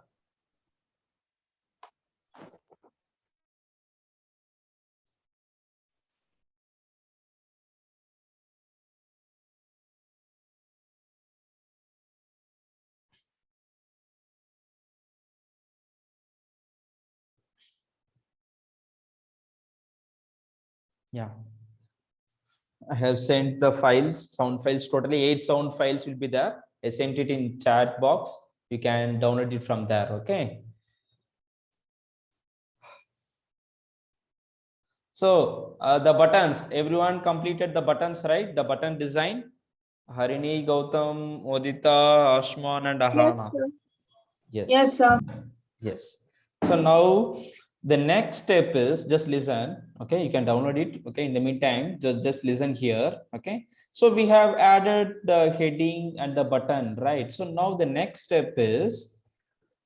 Yeah, I have sent the files, sound files, totally 8 sound files will be there. I sent it in chat box. You can download it from there. Okay. So the buttons, everyone completed the buttons, right? The button design. Harini, Gautam, Odita, Ashman, and Ahana. Yes, sir. Yes, sir. Yes. So now the next step is just listen. Okay, you can download it. Okay, in the meantime, just listen here. Okay, so we have added the heading and the button, right? So now the next step is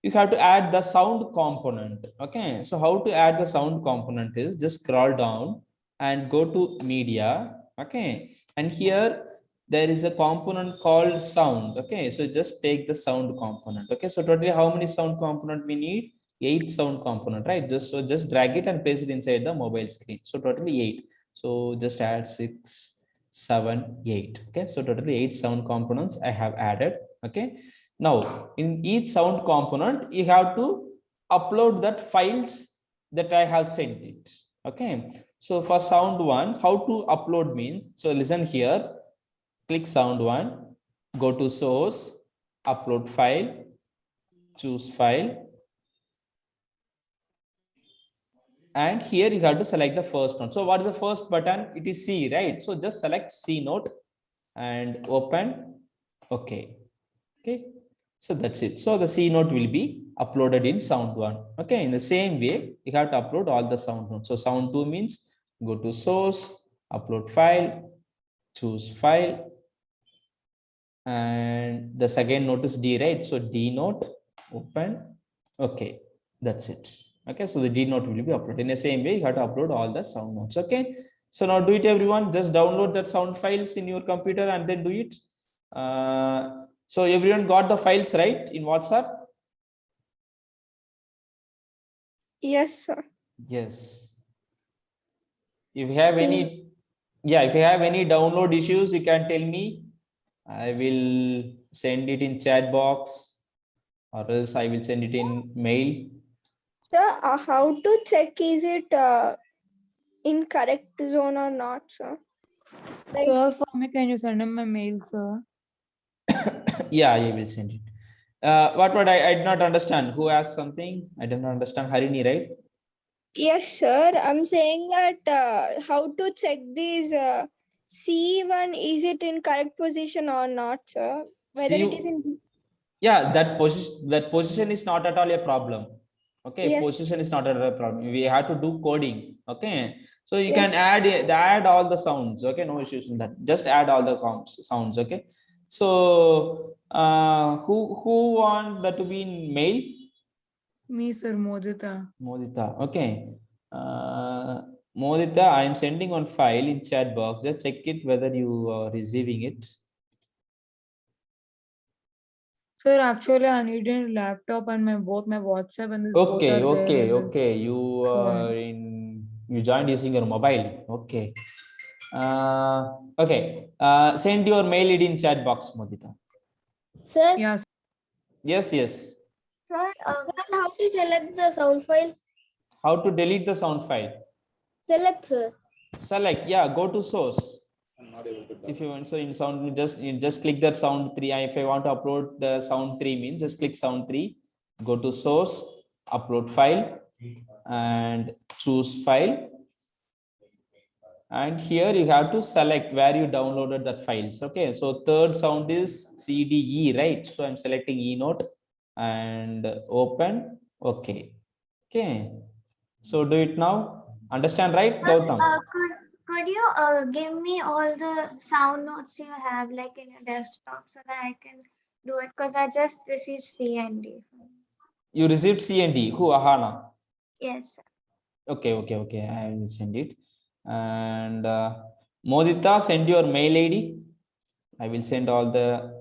you have to add the sound component. Okay, so how to add the sound component is just scroll down and go to media. Okay, and here there is a component called sound. Okay, so just take the sound component. Okay, so totally how many sound component we need? 8 sound component, right? Just drag it and paste it inside the mobile screen. So totally 8. So just add 6, 7, 8. Okay, so totally 8 sound components I have added. Okay, now in each sound component you have to upload that files that I have sent it. Okay, so for sound 1, how to upload means, so listen here. Click sound 1, go to source, upload file, choose file. And here you have to select the first note. So what is the first button? It is C, right? So just select C note and open. Okay. Okay. So that's it. So the C note will be uploaded in sound 1. Okay. In the same way, you have to upload all the sound notes. So sound 2 means go to source, upload file, choose file. And the second note is D, right? So D note, open. Okay. That's it. Okay, so the D note will be uploaded. In the same way, you have to upload all the sound notes. Okay, so now do it, everyone. Just download that sound files in your computer and then do it. So everyone got the files right in WhatsApp? Yes, sir. Yes. If you have See. any, yeah, if you have any download issues, you can tell me. I will send it in chat box, or else I will send it in mail. Sir, how to check is it in correct zone or not, sir? Like, Sir, for me, can you send him my mail, sir? Yeah, I will send it. What I did not understand. Who asked something? I did not understand. Harini, right? yes, sir. I'm saying that how to check these C1, is it in correct position or not, sir? Whether it is in. Yeah, that position is not at all a problem. Okay, Yes. position is not at all a problem. We have to do coding. Okay, so you Yes. can add all the sounds. Okay, no issues in that. Just add all the sounds. Okay, so who want that to be in mail? Me, sir, Modita. Modita. Okay. Modita, I am sending on file in chat box. Just check it whether you are receiving it. Sir, actually, I need a laptop and both my WhatsApp and this both Okay, are there in the okay. You phone. you joined using your mobile. Okay. Okay. Send your mail ID in chat box, Modita. Sir, Yeah, Yes, yes. Sir, sir, how to select the sound file? How to delete the sound file? Select, sir. Select. Yeah, go to source. If you want, so in sound, you just click that sound 3. If I want to upload the sound 3 means just click sound 3, go to source, upload file, and choose file. And here you have to select where you downloaded that files. Okay, so third sound is CDE, right? So I'm selecting E note and open. Okay. Okay. So do it now. Understand, right, Gautam? could you give me all the sound notes you have like in your desktop so that I can do it? Because I just received C and D. You received C and D. Who? Ahana. Yes, sir. Okay. I will send it. And Modita, send your mail ID. I will send all the.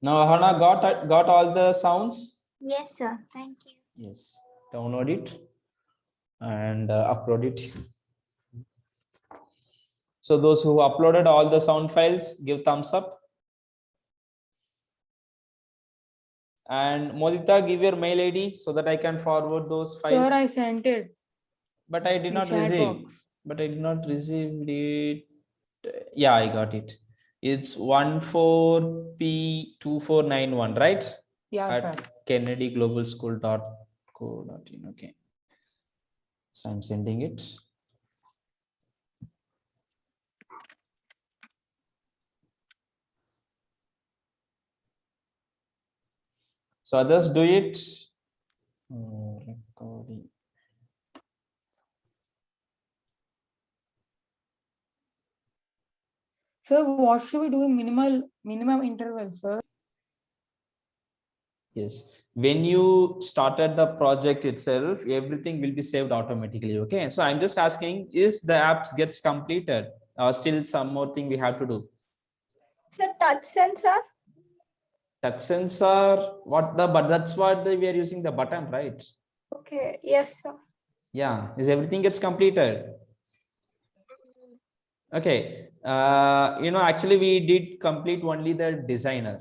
Now Ahana got all the sounds. Yes, sir. Thank you. Yes. Download it and upload it. So those who uploaded all the sound files, give thumbs up. And Modita, give your mail ID so that I can forward those files. Sir, I sent it. But I did in not chat receive. box. But I did not receive it. Yeah, I got it. It's 14P2491, right? Yeah, At sir. kennedyglobalschool.co.in. Okay. So I'm sending it. So others do it. Recording. Sir, what should we do in minimum interval, sir? Yes. When you started the project itself, everything will be saved automatically. Okay. So I'm just asking, is the apps gets completed or still some more thing we have to do? Sir, touch sensor? touch sensor, but that's what we are using the button, right? Okay. Yes, sir. Yeah, is everything gets completed? Okay, actually we did complete only the designer.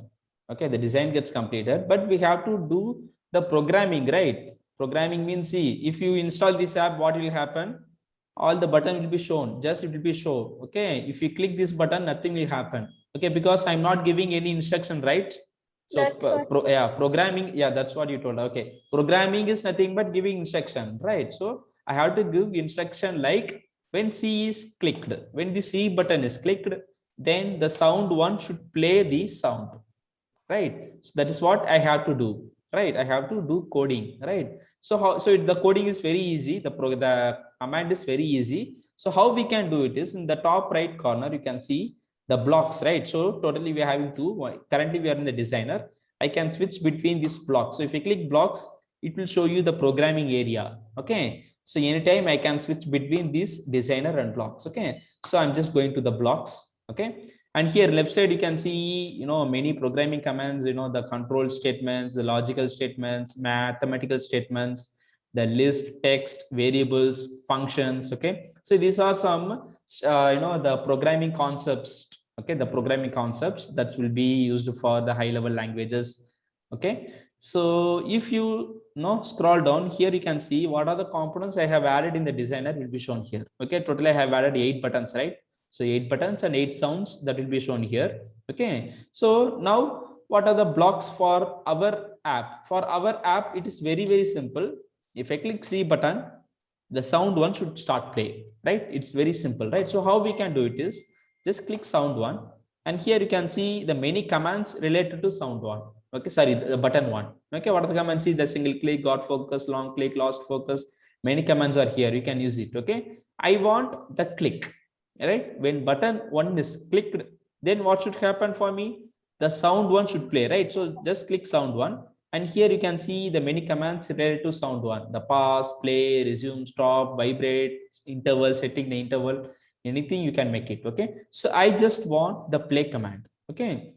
Okay, the design gets completed, but we have to do the programming, right? Programming means, see, if you install this app, what will happen? All the button will be shown, just it will be shown. Okay, if you click this button, nothing will happen. Okay, because I'm not giving any instruction, right? So That's what. programming, yeah, that's what you told. Okay, programming is nothing but giving instruction, right? So I have to give instruction like, when C is clicked, when the C button is clicked, then the sound one should play the sound, right? So that is what I have to do, right? I have to do coding, right? So the coding is very easy. The command is very easy. So how we can do it is, in the top right corner, you can see the blocks, right? So totally we are having two. Currently we are in the designer. I can switch between these blocks. So if you click blocks, it will show you the programming area. Okay. So anytime I can switch between this designer and blocks. Okay. So I'm just going to the blocks. Okay. And here left side, you can see, many programming commands, the control statements, the logical statements, mathematical statements, the list, text, variables, functions. Okay. So these are some, the programming concepts. Okay. The programming concepts that will be used for the high level languages. Okay. So if you scroll down here, you can see what are the components I have added in the designer will be shown here. Okay. Totally I have added 8 buttons, right? So 8 buttons and 8 sounds that will be shown here. Okay. So now what are the blocks for our app? For our app, it is very, very simple. If I click C button, the sound one should start play, right? It's very simple, right? So how we can do it is, just click sound one. And here you can see the many commands related to sound one. Okay. Sorry, the button one. Okay. What are the commands? See the single click, got focus, long click, lost focus. Many commands are here. You can use it. Okay. I want the click. Right, when button one is clicked, then what should happen for me? The sound one should play, right? So just click sound one, and here you can see the many commands related to sound one: the pause, play, resume, stop, vibrate, interval, setting the interval, anything you can make it. Okay, so I just want the play command. Okay,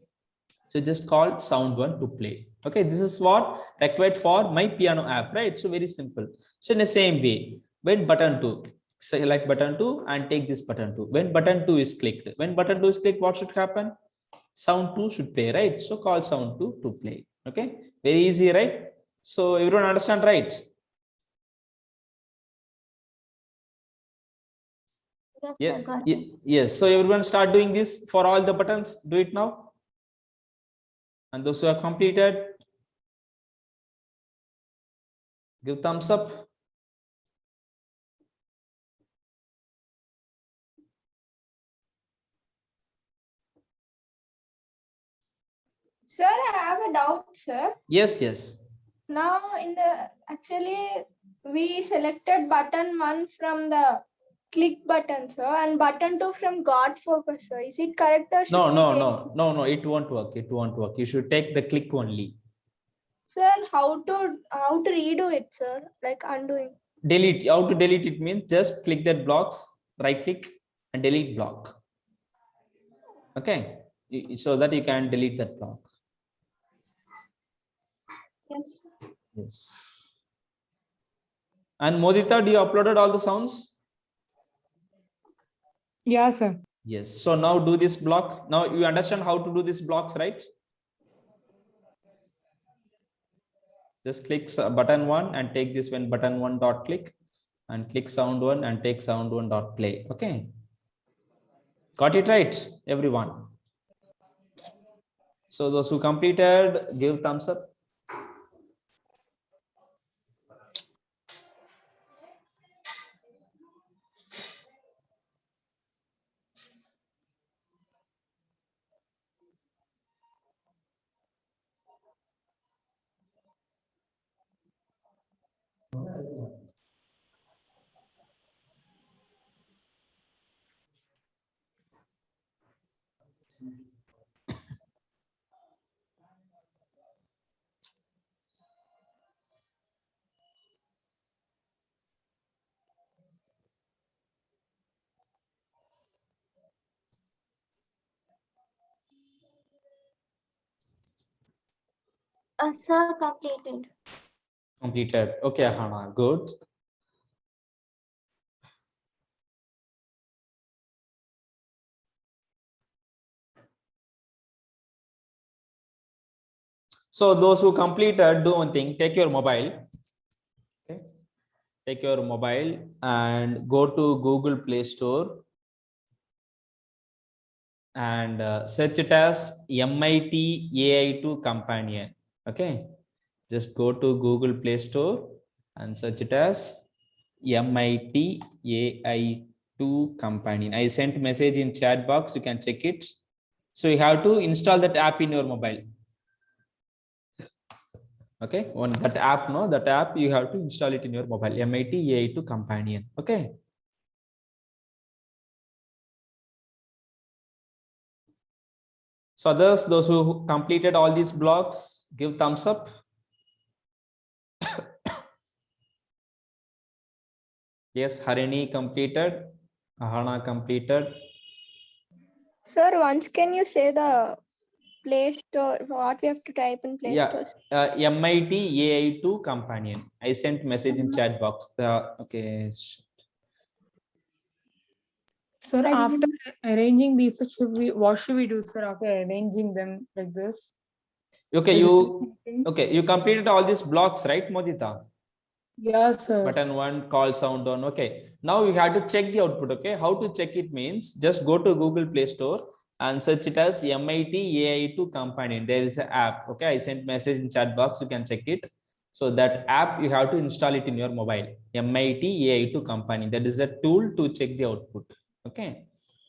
so just call sound one to play. Okay, this is what required for my piano app, right? So very simple. So in the same way, when button two, select button 2 and take this button 2. When button 2 is clicked, what should happen? Sound 2 should play, right? So call sound 2 to play. Okay, very easy, right? So everyone understand, right? Yes, I got it. Yes. So everyone start doing this for all the buttons. Do it now. And those who have completed, give thumbs up. Sir, I have a doubt, sir. Yes. Now actually we selected button 1 from the click button, sir, and button 2 from God focus, sir. Is it correct or should No. we It won't work. It won't work. You should take the click only. Sir, how to redo it, sir? Like undoing. Delete. How to delete it means just click that blocks, right click and delete block. Okay, so that you can delete that block. Yes. Yes. And Modita, do you uploaded all the sounds? Yeah, sir. Yes. So now do this block. Now you understand how to do these blocks, right? Just click button 1 and take this when button 1 dot click, and click sound 1 and take sound 1 dot play. Okay. Got it right, everyone? So those who completed, give thumbs up. Sir, completed. Completed. Okay, Ahana, good. So those who completed, do one thing, take your mobile. Okay. Take your mobile and go to Google Play Store and search it as MIT AI2 Companion. Okay. Just go to Google Play Store and search it as MIT AI2 Companion. I sent message in chat box. You can check it. So you have to install that app in your mobile. Okay, on that app, no, that app you have to install it in your mobile. MIT AI2 Companion. Okay. So others, those who completed all these blocks, give thumbs up. Yes, Harini completed. Ahana completed. Sir, once can you say the Play Store, what we have to type in Play Yeah, Store? MIT AI2 Companion. I sent message in chat box. Okay. Sir, I after didn't- arranging these, what should we do, sir, after arranging them like this? Okay, Is it- you completed all these blocks, right, Modita? Yes, sir. Button 1, call sound on. Okay, now you have to check the output. Okay, how to check it means just go to Google Play Store and search it as MIT AI2 Companion. There is an app. Okay, I sent message in chat box. You can check it. So that app you have to install it in your mobile. MIT AI2 Companion. That is a tool to check the output. Okay,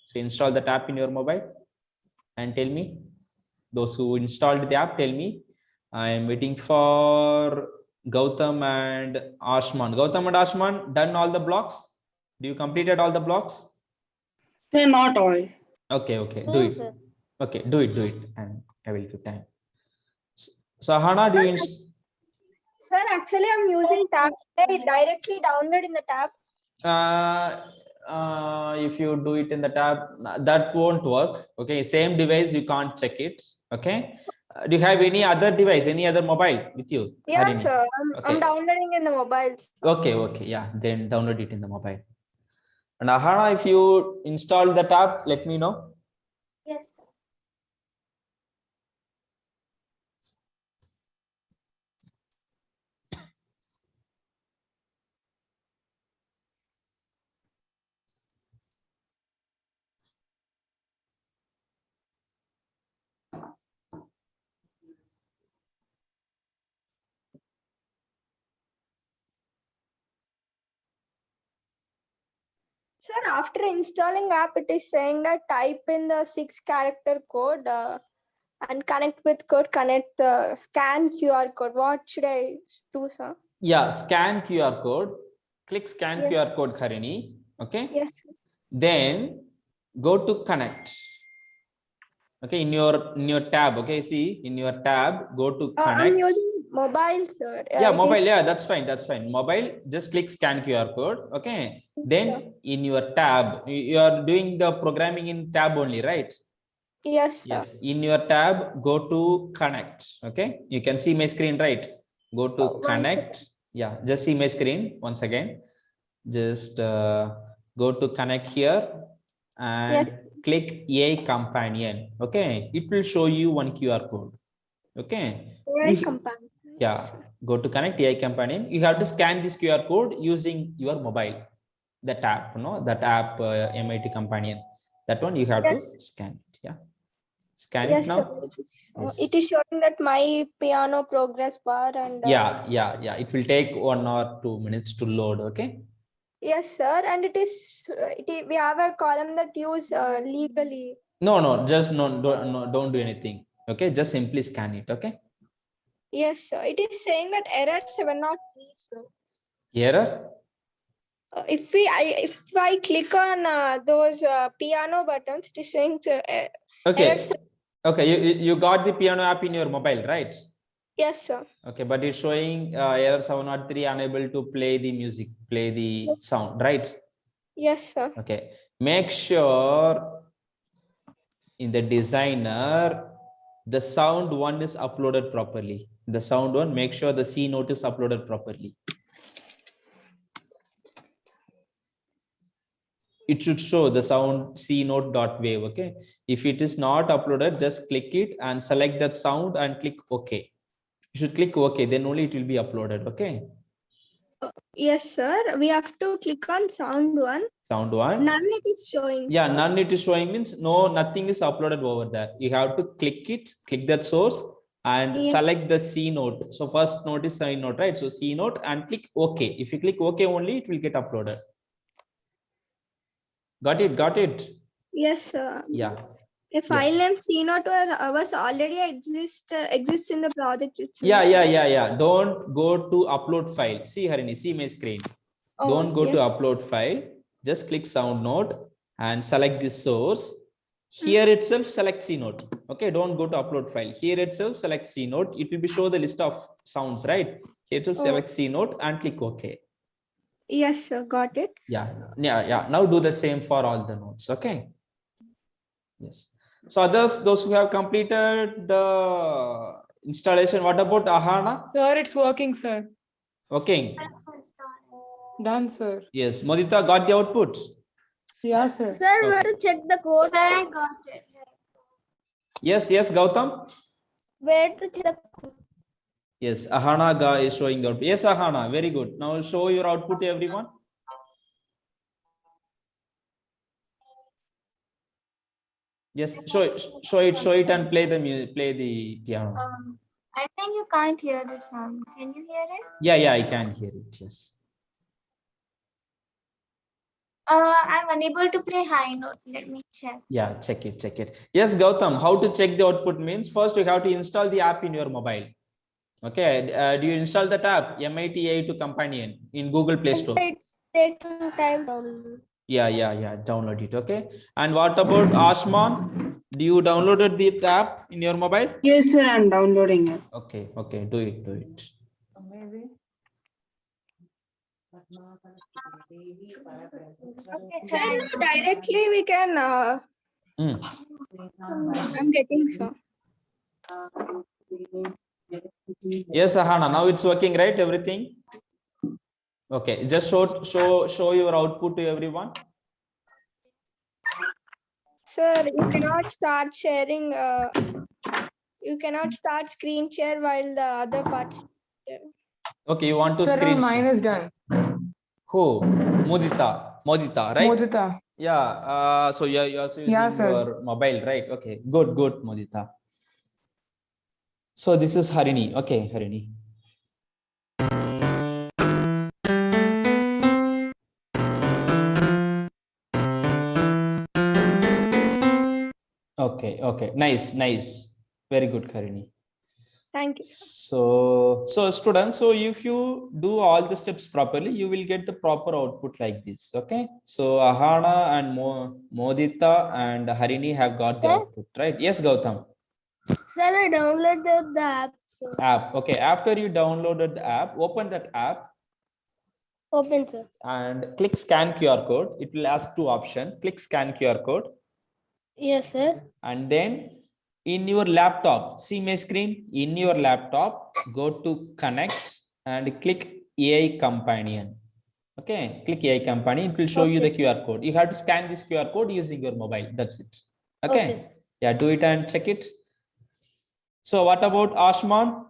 so install that app in your mobile and tell me. Those who installed the app, tell me. I am waiting for Gautam and Ashman. Gautam and Ashman, done all the blocks? Do you completed all the blocks? They're not all. Okay, do No, it. sir. Okay, do it, and I will give time. So Hana, do you Sir, actually, I'm using tab. I directly download in the tab. if you do it in the tab, that won't work. Okay, same device, you can't check it. Okay, do you have any other device, any other mobile with you? Yeah, Harini? sir. I'm Okay. downloading in the mobiles. Okay, yeah, then download it in the mobile. And Ahana, if you install the tab, let me know. Yes. Sir, after installing app, it is saying that type in the 6-character code and connect with code, connect the scan QR code. What should I do, sir? Yeah, scan QR code. Click scan Yes. QR code, Harini. Okay. Yes. Then go to connect. Okay, in your tab. Okay, see in your tab, go to connect. I'm using mobile, sir. Yeah, It mobile. is- Yeah, that's fine. Mobile, just click scan QR code. Okay. Then in your tab, you are doing the programming in tab only, right? Yes, sir. Yes, in your tab, go to connect. Okay, you can see my screen, right? Go to One connect. Yeah, just see my screen once again. Just go to connect here and Yes. click AI Companion. Okay, it will show you one QR code. Okay, AI companion. yeah, go to connect AI Companion. You have to scan this QR code using your mobile. That app, that app, MIT Companion. That one you have Yes. to scan it. Yeah. Scan Yes, it now. sir. Yes. It is showing that my piano progress bar and Yeah. It will take 1 or 2 minutes to load. Okay. yes, sir. And we have a column that use legally. No, just don't do anything. Okay, just simply scan it. Okay. Yes, sir. It is saying that error 703, sir. Error. If I click on those piano buttons, it is saying Okay. error. Okay. You got the piano app in your mobile, right? Yes, sir. Okay, but it's showing error 703, unable to play the music, play the sound, right? Yes, sir. Okay. Make sure in the designer the sound one is uploaded properly. The sound one, make sure the C note is uploaded properly. It should show the sound C note dot wave. Okay. If it is not uploaded, just click it and select that sound and click OK. You should click OK, then only it will be uploaded. Okay. Yes, sir. We have to click on sound one. Sound one. None it is showing. Yeah, sir. none it is showing means no, nothing is uploaded over there. You have to click it, click that source and Yes. select the C note. So first note is C note, right? So C note and click OK. If you click OK only, it will get uploaded. Got it? Got it? Yes, sir. Yeah. A file name C note was already exists in the project itself. Yeah. Don't go to upload file. See Harini, see my screen. Oh, Don't go to yes. upload file. Just click sound note and select this source. Here itself select C note. Okay, don't go to upload file. Here itself select C note. It will be show the list of sounds, right? Here to select C note and click OK. Yes, sir. Got it. Yeah. Now do the same for all the notes. Okay. Yes. So others, those who have completed the installation, what about Ahana? Sir, it's working, sir. Okay. Done, sir. Yes. Modita got the output. Yeah, sir. Sir, where to check the code? Sir, I got it. Yes, Gautam. Where to check the code? Yes, Ahana is showing the output. Yes, Ahana, very good. Now show your output to everyone. Yes, show it and play the music, play the piano. I think you can't hear the sound. Can you hear it? Yeah, I can hear it. Yes. I'm unable to play high note. Let me check. Yeah, check it. Yes, Gautam, how to check the output means first you have to install the app in your mobile. Okay, do you install that app MIT-AI2 Companion in Google Play Store? It's taking time download. Yeah, download it. Okay. And what about Ashman? Do you downloaded the app in your mobile? Yes, sir, I'm downloading it. Okay, do it. Maybe. Okay, Sir, sir. no, directly we can. I'm getting so. Yes, Ahana, now it's working, right? Everything. Okay, just show your output to everyone. Sir, you cannot start sharing. You cannot start screen share while the other parts. Okay, you want to Sir, screen mine share. is done. Who? Modita, right? Mojita. Yeah. So you're also using Yeah, sir. your mobile, right? Okay, good, Modita. So this is Harini. Okay, Harini. Okay. Nice. Very good, Harini. Thank you. So students, so if you do all the steps properly, you will get the proper output like this. Okay. So Ahana and Modita and Harini have got the Sir? output, right? Yes, Gautam. Sir, I downloaded the app. Sir. App. Okay. After you downloaded the app, open that app Open, sir. and click scan QR code. It will ask two options. Click scan QR code. Yes, sir. And then in your laptop, see my screen, in your laptop, go to connect and click AI Companion. Okay, click AI Companion. It will show you the Okay, QR code. You have to scan this QR code using your mobile. That's it. Okay. Okay, sir. Yeah, do it and check it. So what about Ashman?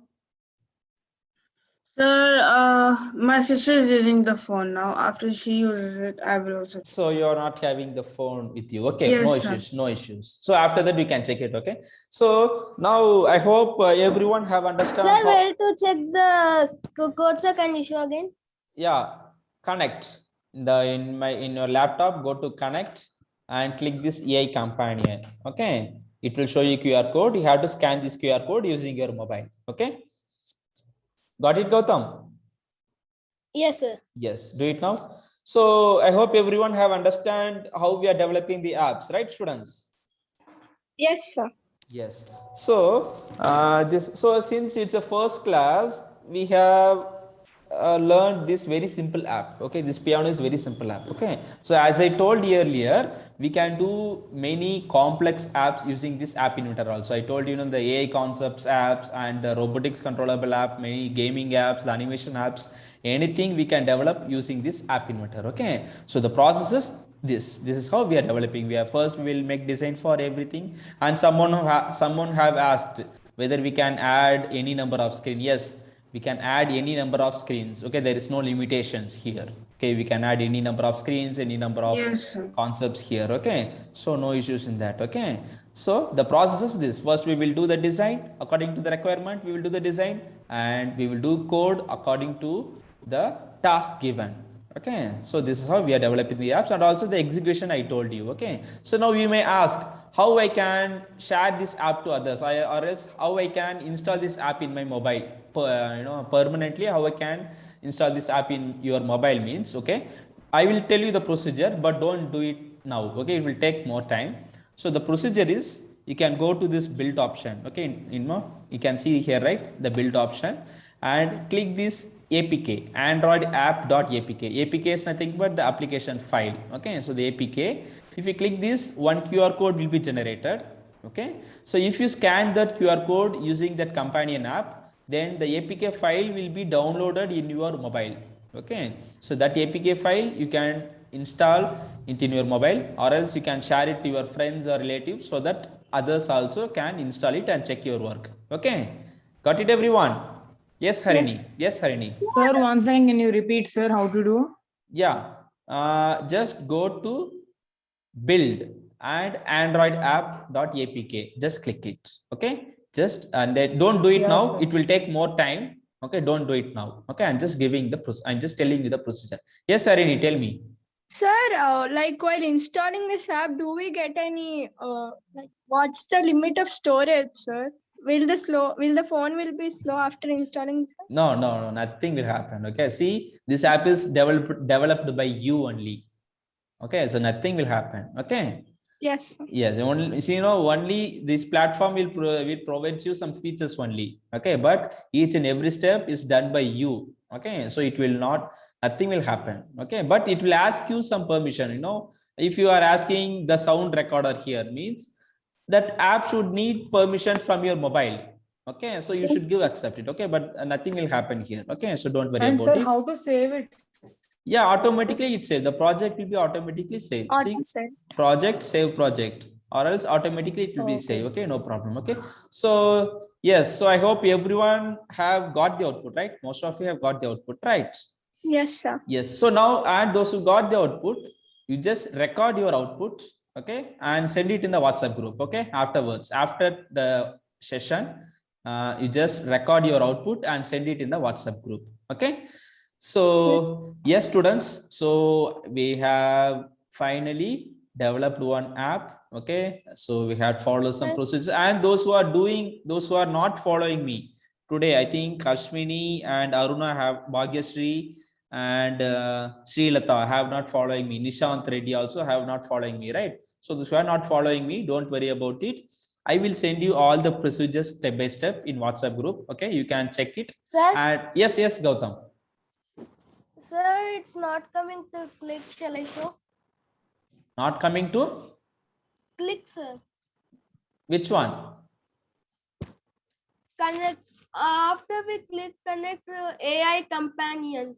Sir, my sister is using the phone now. After she uses it, I will also. So you're not having the phone with you. Okay, Yes, no issues. So after that, we can check it. Okay. So now I hope everyone have understand. Sir, where to check the code, sir? Can you show again? Yeah, connect. In your laptop, go to connect and click this AI Companion. Okay. It will show you QR code. You have to scan this QR code using your mobile. Okay. Got it, Gautam? Yes, sir. Yes, do it now. So I hope everyone have understand how we are developing the apps, right, students? Yes, sir. Yes. So since it's a first class, we have learned this very simple app. Okay, this piano is very simple app. Okay, so as I told you earlier, we can do many complex apps using this app inventor also. I told you, the AI concepts apps and the robotics controllable app, many gaming apps, the animation apps, anything we can develop using this app inventor. Okay, so the process is this is how we are developing. We are first, we will make design for everything, and someone have asked whether we can add any number of screen. Yes, we can add any number of screens. Okay, there is no limitations here. Okay, we can add any number of screens, any number of Yes, sir. concepts here. Okay, so no issues in that. Okay, so the process is this: first we will do the design according to the requirement, we will do the design, and we will do code according to the task given. Okay, so this is how we are developing the apps, and also the execution I told you. Okay, so now you may ask how I can share this app to others, or else how I can install this app in my mobile, permanently. How I can install this app in your mobile means, okay, I will tell you the procedure, but don't do it now. Okay, it will take more time. So the procedure is, you can go to this build option. Okay, you can see here, right, the build option, and click this APK, Android app.apk. APK is nothing but the application file. Okay, so the APK, if you click this, one QR code will be generated. Okay, so if you scan that QR code using that companion app, then the APK file will be downloaded in your mobile. Okay, so that APK file you can install it in your mobile, or else you can share it to your friends or relatives, so that others also can install it and check your work. Okay, got it, everyone? Yes, Harini. Yes, Harini. Sir, once again, can you repeat, sir, how to do? Yeah, just go to build and Android app.apk. Just click it. Okay, just, and then don't do it Yes, now. sir. It will take more time. Okay, don't do it now. Okay, I'm just telling you the procedure. Yes, Harini, tell me. Sir, like while installing this app, do we get any like what's the limit of storage, sir? Will the phone will be slow after installing this app? No, nothing will happen. Okay, see, this app is developed by you only. Okay, so nothing will happen. Okay. Yes. Sir. Yes, only, see, only this platform will provide you some features only. Okay, but each and every step is done by you. Okay, so it will not, nothing will happen. Okay, but it will ask you some permission. If you are asking the sound recorder here, means that app should need permission from your mobile. Okay, so you should give accept it. Okay, but nothing will happen here. Okay, so don't worry And about sir, it. how to save it? Yeah, automatically it saved. The project will be automatically saved. See, Auto set. project, save project, or else automatically it will be Okay, saved. sir. Okay, no problem. Okay, so yes, so I hope everyone have got the output, right? Most of you have got the output, right? Yes, sir. Yes, so now, and those who got the output, you just record your output, okay, and send it in the WhatsApp group. Okay, afterwards, after the session, you just record your output and send it in the WhatsApp group. Okay, so yes, students, so we have finally developed one app. Okay, so we had followed some procedures, and those who are not following me today, I think Kashmini and Aruna have, Bhagyashree and Srilata have not following me. Nishant Reddy also have not following me, right? So those who are not following me, don't worry about it. I will send you all the procedures step by step in WhatsApp group. Okay, you can check it. Sir, And yes, Gautam. sir, it's not coming to click. Shall I show? Not coming to Click, sir. which one? Connect. After we click connect AI companions.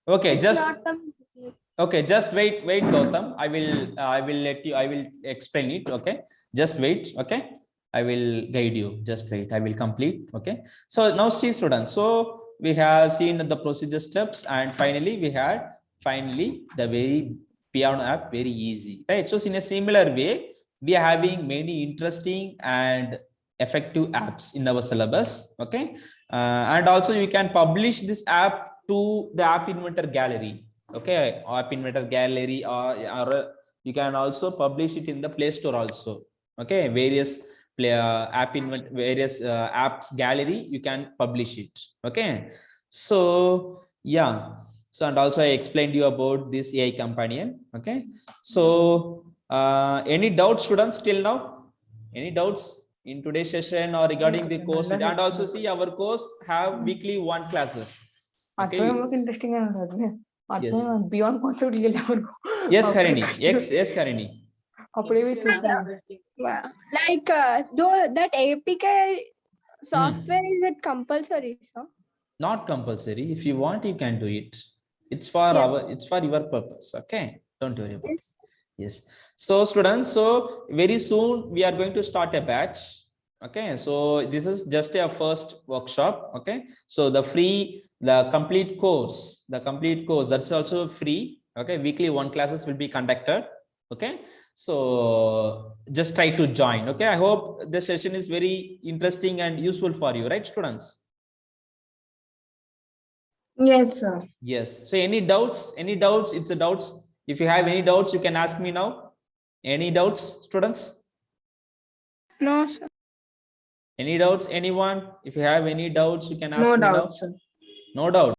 Okay, It's just not coming to click. okay, just wait, Gautam. I will explain it. Okay, just wait. Okay, I will guide you. Just wait, I will complete. Okay, so now students, so we have seen the procedure steps, and finally we had the very piano app, very easy, right? So in a similar way, we are having many interesting and effective apps in our syllabus. Okay, and also you can publish this app to the App Inventor gallery. Okay, App Inventor gallery, or you can also publish it in the Play Store also. Okay, various apps gallery, you can publish it. Okay, so yeah, so, and also I explained you about this AI companion. Okay, so any doubts, students, till now? Any doubts in today's session or regarding the course? And also see, our course have weekly 1 classes. Okay. అట్లా మనకు interesting గా ఉంటుంది అట్లా Yes. Beyond concept వెళ్ళాము Yes, Harini. Yes, Harini. అప్పుడేవి చూస్తాను Like though that APK software is it compulsory, sir? Not compulsory. If you want, you can do it. It's for Yes. it's for your purpose. Okay. Don't worry about it. Yes. Yes. So students, so very soon we are going to start a batch. Okay. So this is just a first workshop. Okay. So the complete course, that's also free. Okay. Weekly 1 classes will be conducted. Okay. So just try to join. Okay. I hope the session is very interesting and useful for you, right, students? Yes, sir. Yes. So any doubts? It's a doubts. If you have any doubts, you can ask me now. Any doubts, students? No, sir. Any doubts, anyone? If you have any doubts, you can ask No me now. doubt, sir. No doubt.